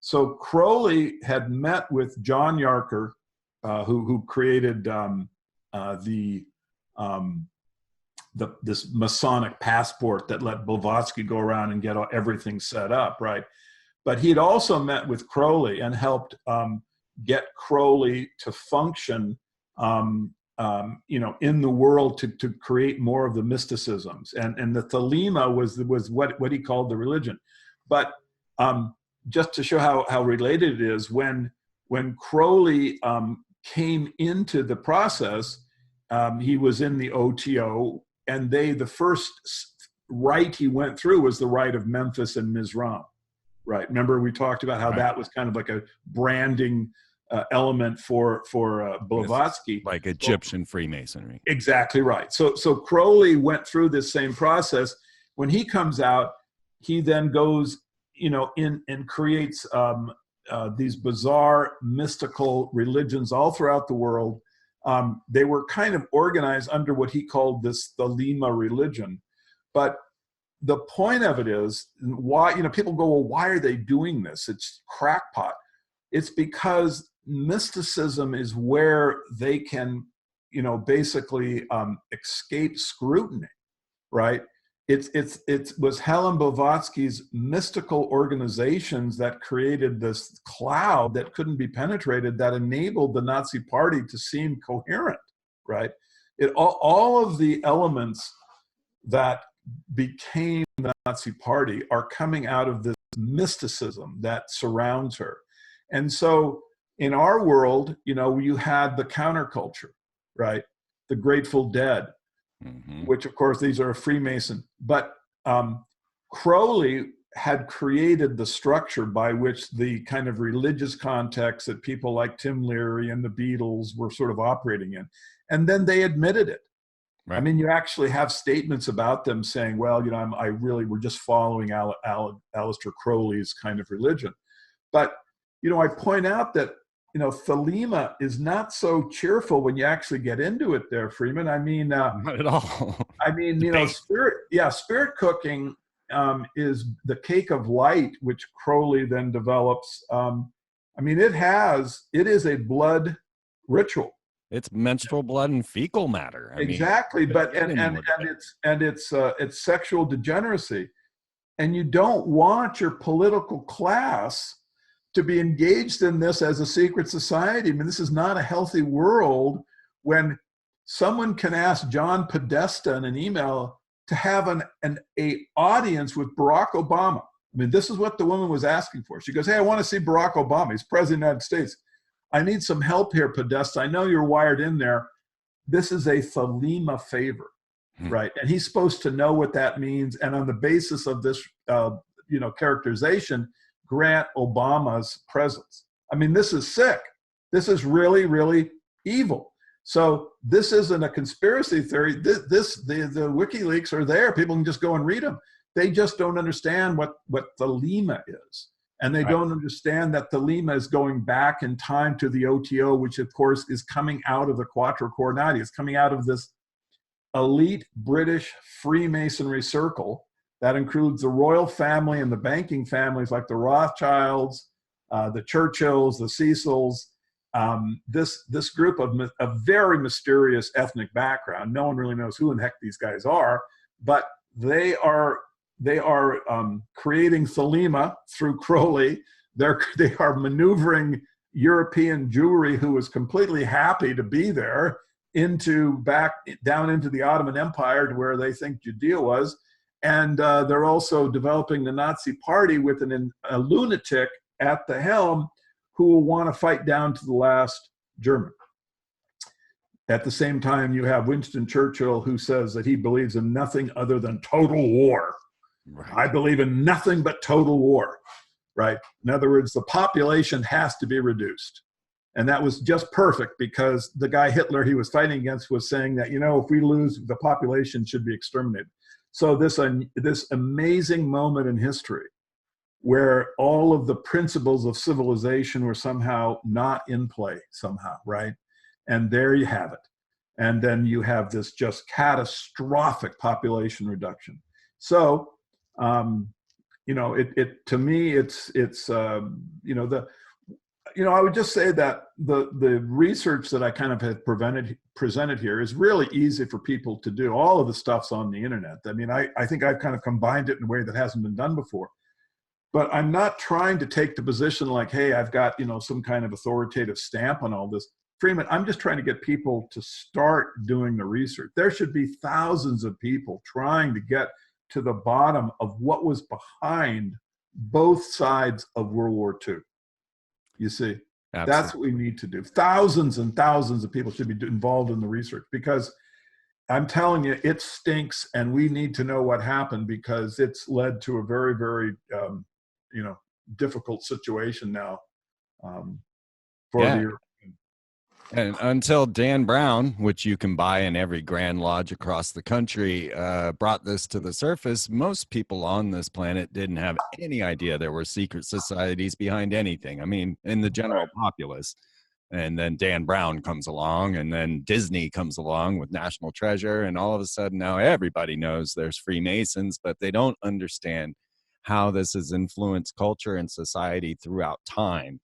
So Crowley had met with John Yarker, who created this Masonic passport that let Blavatsky go around and get everything set up, right? But he had also met with Crowley and helped get Crowley to function, in the world to create more of the mysticisms. And the Thelema was what he called the religion. But just to show how related it is, when Crowley came into the process, he was in the OTO, and the first rite he went through was the rite of Memphis and Mizraim, right? Remember we talked about how that was kind of like a branding element for Blavatsky, like Egyptian Freemasonry. Exactly right. So Crowley went through this same process. When he comes out, he then goes, in and creates these bizarre mystical religions all throughout the world. They were kind of organized under what he called this Thelema religion. But the point of it is, why, people go, well, why are they doing this? It's crackpot. It's because mysticism is where they can, basically escape scrutiny, right? It was Helen Blavatsky's mystical organizations that created this cloud that couldn't be penetrated, that enabled the Nazi Party to seem coherent, right? All of the elements that became the Nazi Party are coming out of this mysticism that surrounds her. And so in our world, you had the counterculture, right? The Grateful Dead, which of course these are a Freemason. But Crowley had created the structure by which the kind of religious context that people like Tim Leary and the Beatles were sort of operating in. And then they admitted it. Right. I mean, you actually have statements about them saying, well, we're just following Aleister Crowley's kind of religion. But, I point out that, Thelema is not so cheerful when you actually get into it there, Freeman. I mean, not at all. I mean, spirit cooking is the cake of light, which Crowley then develops. It is a blood ritual. It's menstrual blood and fecal matter. Exactly, but it's sexual degeneracy, and you don't want your political class to be engaged in this as a secret society. I mean, this is not a healthy world when someone can ask John Podesta in an email to have an audience with Barack Obama. I mean, this is what the woman was asking for. She goes, hey, I want to see Barack Obama. He's president of the United States. I need some help here, Podesta. I know you're wired in there. This is a Thelema favor, right? And he's supposed to know what that means. And on the basis of this, characterization, grant Obama's presence. I mean, this is sick. This is really, really evil. So this isn't a conspiracy theory. The WikiLeaks are there. People can just go and read them. They just don't understand what Thelema is. And they don't understand that Thelema is going back in time to the OTO, which of course is coming out of the Quattro Coronati. It's coming out of this elite British Freemasonry circle that includes the royal family and the banking families like the Rothschilds, the Churchills, the Cecils, this group of a very mysterious ethnic background. No one really knows who in the heck these guys are, but they are creating Thelema through Crowley. They are maneuvering European Jewry, who was completely happy to be there, back down into the Ottoman Empire, to where they think Judea was. And they're also developing the Nazi Party with a lunatic at the helm who will want to fight down to the last German. At the same time, you have Winston Churchill, who says that he believes in nothing other than total war. Right. I believe in nothing but total war, right? In other words, the population has to be reduced. And that was just perfect, because the guy Hitler he was fighting against was saying that, if we lose, the population should be exterminated. So this amazing moment in history where all of the principles of civilization were somehow not in play somehow, right? And there you have it. and then you have this just catastrophic population reduction. So, you know, to me, it's you know, I would just say that the research that I kind of have presented here is really easy for people to do. All of the stuff's on the internet. I mean, I think I've kind of combined it in a way that hasn't been done before. But I'm not trying to take the position like, hey, I've got, you know, some kind of authoritative stamp on all this. Freeman, I'm just trying to get people to start doing the research. There should be thousands of people trying to get to the bottom of what was behind both sides of World War II. You see, Absolutely. That's what we need to do. Thousands and thousands of people should be involved in the research, because I'm telling you, it stinks, and we need to know what happened, because it's led to a very, very, you know, difficult situation now for the. And until Dan Brown, which you can buy in every Grand Lodge across the country, brought this to the surface, most people on this planet didn't have any idea there were secret societies behind anything. I mean, in the general populace. And then Dan Brown comes along, and then Disney comes along with National Treasure, and all of a sudden now everybody knows there's Freemasons, but they don't understand how this has influenced culture and society throughout time.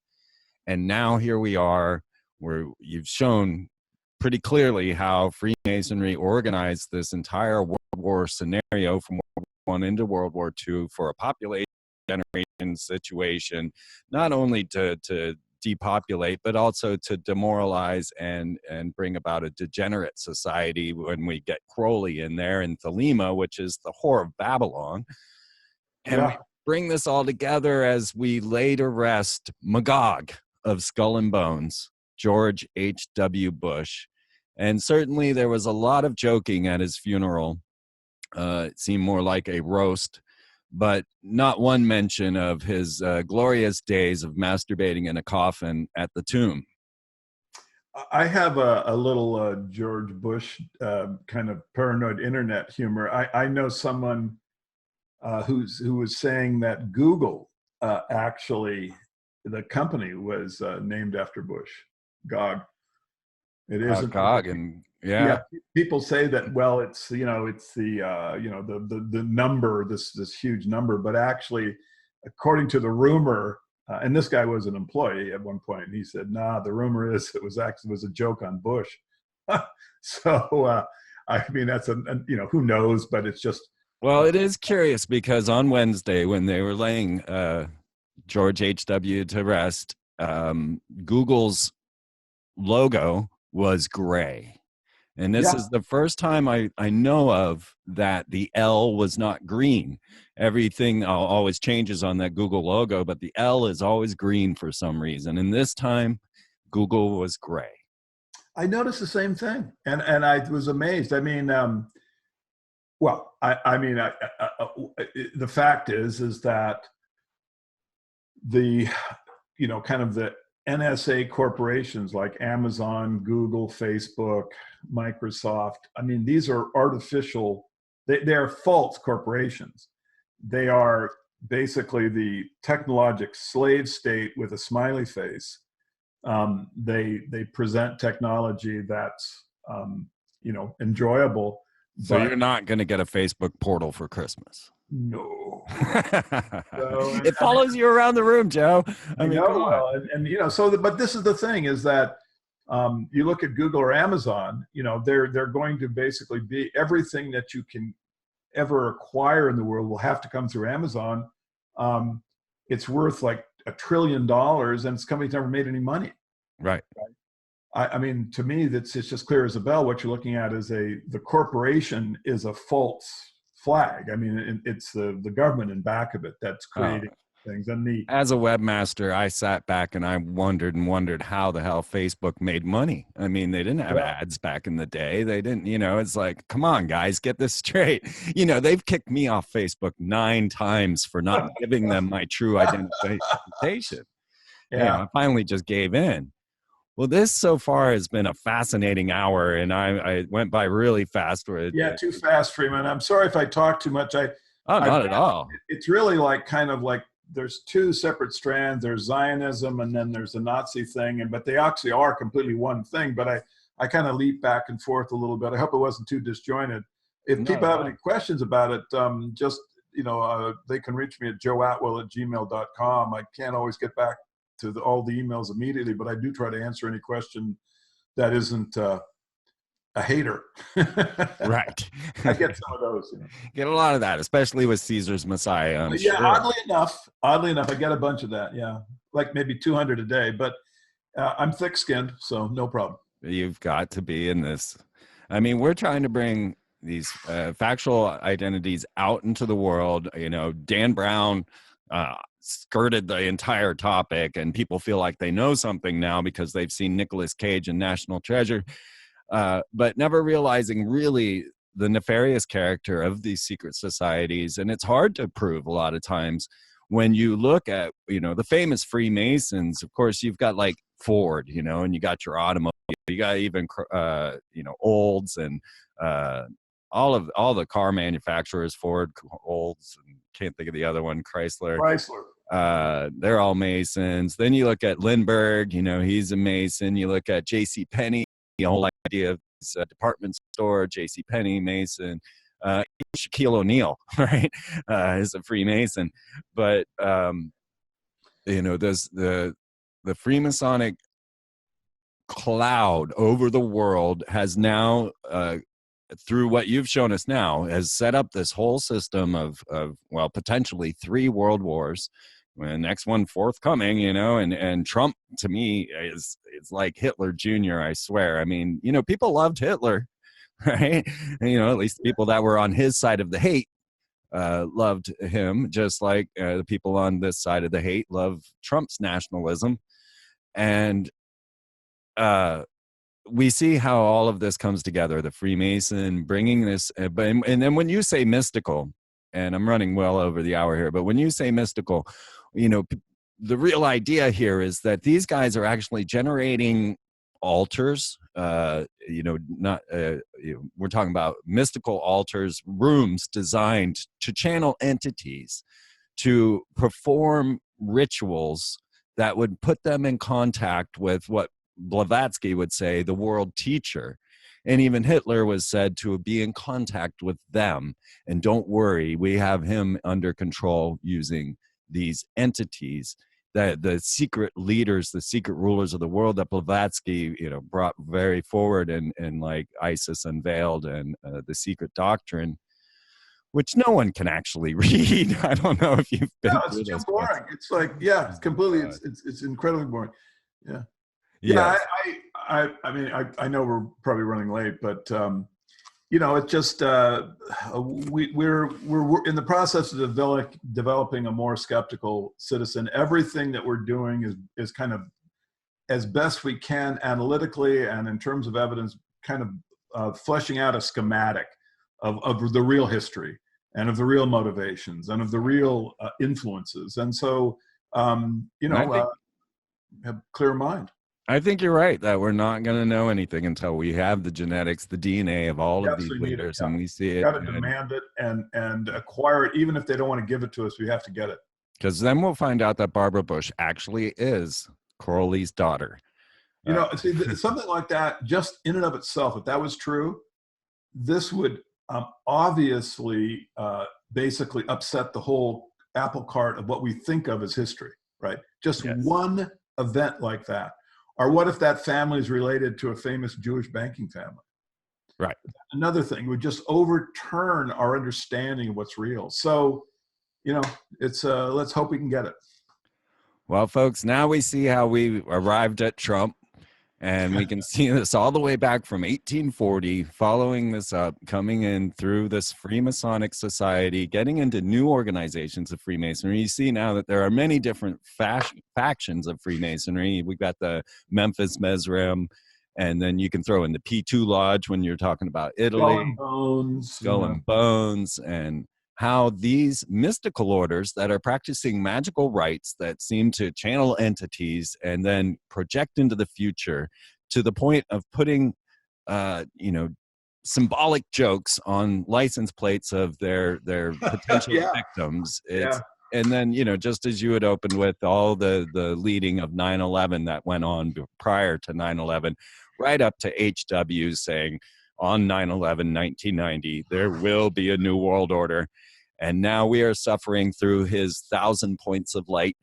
And now here we are, where you've shown pretty clearly how Freemasonry organized this entire World War scenario from World War I into World War II for a population generation situation, not only to depopulate, but also to demoralize and bring about a degenerate society when we get Crowley in there and Thelema, which is the whore of Babylon. And we bring this all together as we lay to rest Magog of Skull and Bones, George H.W. Bush. And certainly there was a lot of joking at his funeral. It seemed more like a roast, but not one mention of his glorious days of masturbating in a coffin at the tomb. I have a little George Bush kind of paranoid internet humor. I know someone who was saying that Google actually, the company was named after Bush. GOG. It isn't. GOG, and yeah. People say that. Well, it's the the number, this huge number, but actually, according to the rumor, and this guy was an employee at one point, and he said, "Nah, the rumor is it was a joke on Bush." So I mean, that's who knows, but it's just. Well, it is curious, because on Wednesday, when they were laying George H.W. to rest, Google's logo was gray. And this is the first time I know of that the L was not green. Everything always changes on that Google logo, but the L is always green for some reason. And this time, Google was gray. I noticed the same thing, and I was amazed. I mean, well, the fact is that the, kind of the NSA corporations like Amazon, Google, Facebook, Microsoft, I mean, these are artificial, they are false corporations. They are basically the technologic slave state with a smiley face. They present technology that's, enjoyable. So you're not going to get a Facebook portal for Christmas. No. It follows you around the room, Joe. I mean, come on. But this is the thing, is that you look at Google or Amazon, they're going to basically be everything that you can ever acquire in the world will have to come through Amazon. It's worth like $1 trillion, and this company's never made any money. Right. I mean, to me, it's just clear as a bell. What you're looking at is the corporation is a false flag. I mean, it's the government in back of it that's creating things. And as a webmaster, I sat back and I wondered how the hell Facebook made money. I mean, they didn't have ads back in the day. They didn't, it's like, come on, guys, get this straight. They've kicked me off Facebook 9 times for not giving them my true identification. I finally just gave in. Well, this so far has been a fascinating hour, and I went by really fast. Too fast, Freeman. I'm sorry if I talk too much. Not at all. It's really kind of like there's 2 separate strands. There's Zionism, and then there's the Nazi thing, but they actually are completely one thing. But I kind of leap back and forth a little bit. I hope it wasn't too disjointed. If people have any questions about it, just, they can reach me at joeatwill@gmail.com. I can't always get back to all the emails immediately, but I do try to answer any question that isn't a hater. Right. I get some of those. Get a lot of that, especially with Caesar's Messiah. I'm sure. Oddly enough, I get a bunch of that. Yeah, like maybe 200 a day, but I'm thick-skinned, so no problem. You've got to be in this. I mean, we're trying to bring these factual identities out into the world. Dan Brown skirted the entire topic, and people feel like they know something now because they've seen Nicolas Cage in National Treasure, but never realizing really the nefarious character of these secret societies. And it's hard to prove a lot of times. When you look at, the famous Freemasons, of course, you've got like Ford, and you got your automobile, you got even, Olds, and all the car manufacturers, Ford, Olds, and can't think of the other one, Chrysler. They're all Masons. Then you look at Lindbergh, he's a Mason. You look at J.C. Penney, the whole idea of this department store, J.C. Penney, Mason. Shaquille O'Neal, right, is a Freemason. But there's the Freemasonic cloud over the world has now, through what you've shown us now, has set up this whole system of potentially 3 world wars. The next one forthcoming, and Trump, to me, is like Hitler Jr., I swear. I mean, people loved Hitler, right? And, at least the people that were on his side of the hate loved him, just like the people on this side of the hate love Trump's nationalism. And we see how all of this comes together, the Freemason bringing this, and then when you say mystical, and I'm running well over the hour here, but when you say mystical, the real idea here is that these guys are actually generating altars, we're talking about mystical altars, rooms designed to channel entities, to perform rituals that would put them in contact with what Blavatsky would say, the world teacher. And even Hitler was said to be in contact with them. And don't worry, we have him under control using these entities, that the secret leaders, the secret rulers of the world that Blavatsky, brought very forward, and like ISIS unveiled, and the secret doctrine, which no one can actually read. I don't know if you've been. No, it's too boring. It's like, it's completely. It's incredibly boring. Yeah. Yeah. I mean, I know we're probably running late, but it's just we're in the process of developing a more skeptical citizen. Everything that we're doing is kind of, as best we can analytically and in terms of evidence, kind of fleshing out a schematic of the real history and of the real motivations and of the real influences. And so, have clear mind. I think you're right that we're not going to know anything until we have the genetics, the DNA of all of these leaders, and we see it. Got to demand it and acquire it, even if they don't want to give it to us. We have to get it. Because then we'll find out that Barbara Bush actually is Coralie's daughter. See, something like that, just in and of itself, if that was true, this would obviously basically upset the whole apple cart of what we think of as history, right? Just one event like that. Or what if that family is related to a famous Jewish banking family? Right. Another thing would just overturn our understanding of what's real. So, it's let's hope we can get it. Well, folks, now we see how we arrived at Trump, and we can see this all the way back from 1840, following this up, coming in through this Freemasonic society, getting into new organizations of Freemasonry. You see now that there are many different factions of Freemasonry. We've got the Memphis Mesrim, and then you can throw in the P2 Lodge when you're talking about Italy. Skull and Bones, and how these mystical orders that are practicing magical rites that seem to channel entities and then project into the future, to the point of putting, symbolic jokes on license plates of their potential victims. And then, you know, just as you had opened with all the leading of 9/11 that went on prior to 9/11, right up to HW saying on 9/11, 1990, there will be a new world order. And now we are suffering through his 1,000 points of light.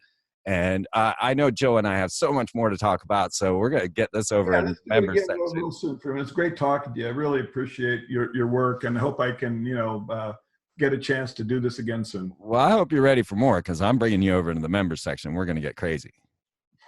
And I know Joe and I have so much more to talk about, so we're going to get this over in the member section. Real soon, Freeman. It's great talking to you. I really appreciate your work, and I hope I can, get a chance to do this again soon. Well, I hope you're ready for more, because I'm bringing you over into the member section. We're going to get crazy.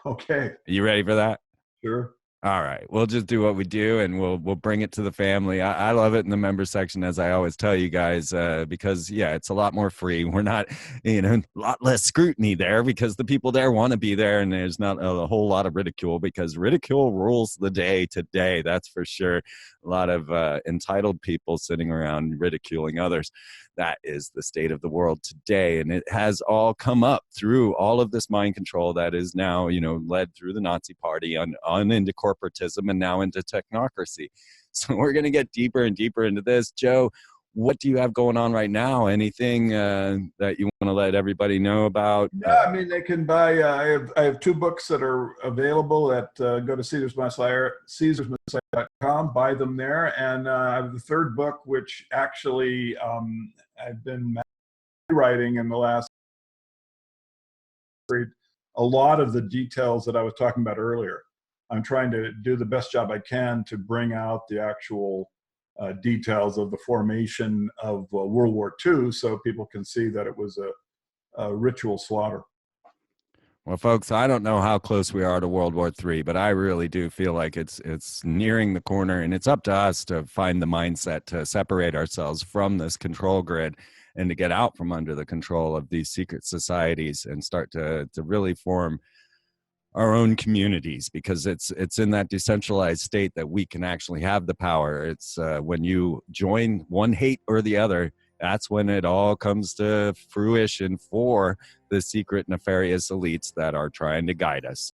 Okay. Are you ready for that? Sure. All right, we'll just do what we do, and we'll bring it to the family. I love it in the member section, as I always tell you guys, because yeah, it's a lot more free. We're not, a lot less scrutiny there, because the people there want to be there, and there's not a whole lot of ridicule, because ridicule rules the day today. That's for sure. A lot of entitled people sitting around ridiculing others. That is the state of the world today, and it has all come up through all of this mind control that is now, led through the Nazi Party on into corporatism and now into technocracy. So we're going to get deeper and deeper into this. Joe, what do you have going on right now? Anything that you want to let everybody know about? Yeah, they can buy. I have 2 books that are available at go to CaesarsMessiah.com. Buy them there, and I have the 3rd book, which actually I've been writing in the last. A lot of the details that I was talking about earlier. I'm trying to do the best job I can to bring out the actual details of the formation of World War II, so people can see that it was a ritual slaughter. Well, folks, I don't know how close we are to World War III, but I really do feel like it's nearing the corner, and it's up to us to find the mindset to separate ourselves from this control grid and to get out from under the control of these secret societies and start to really form our own communities, because it's in that decentralized state that we can actually have the power. It's when you join one hate or the other, that's when it all comes to fruition for the secret nefarious elites that are trying to guide us.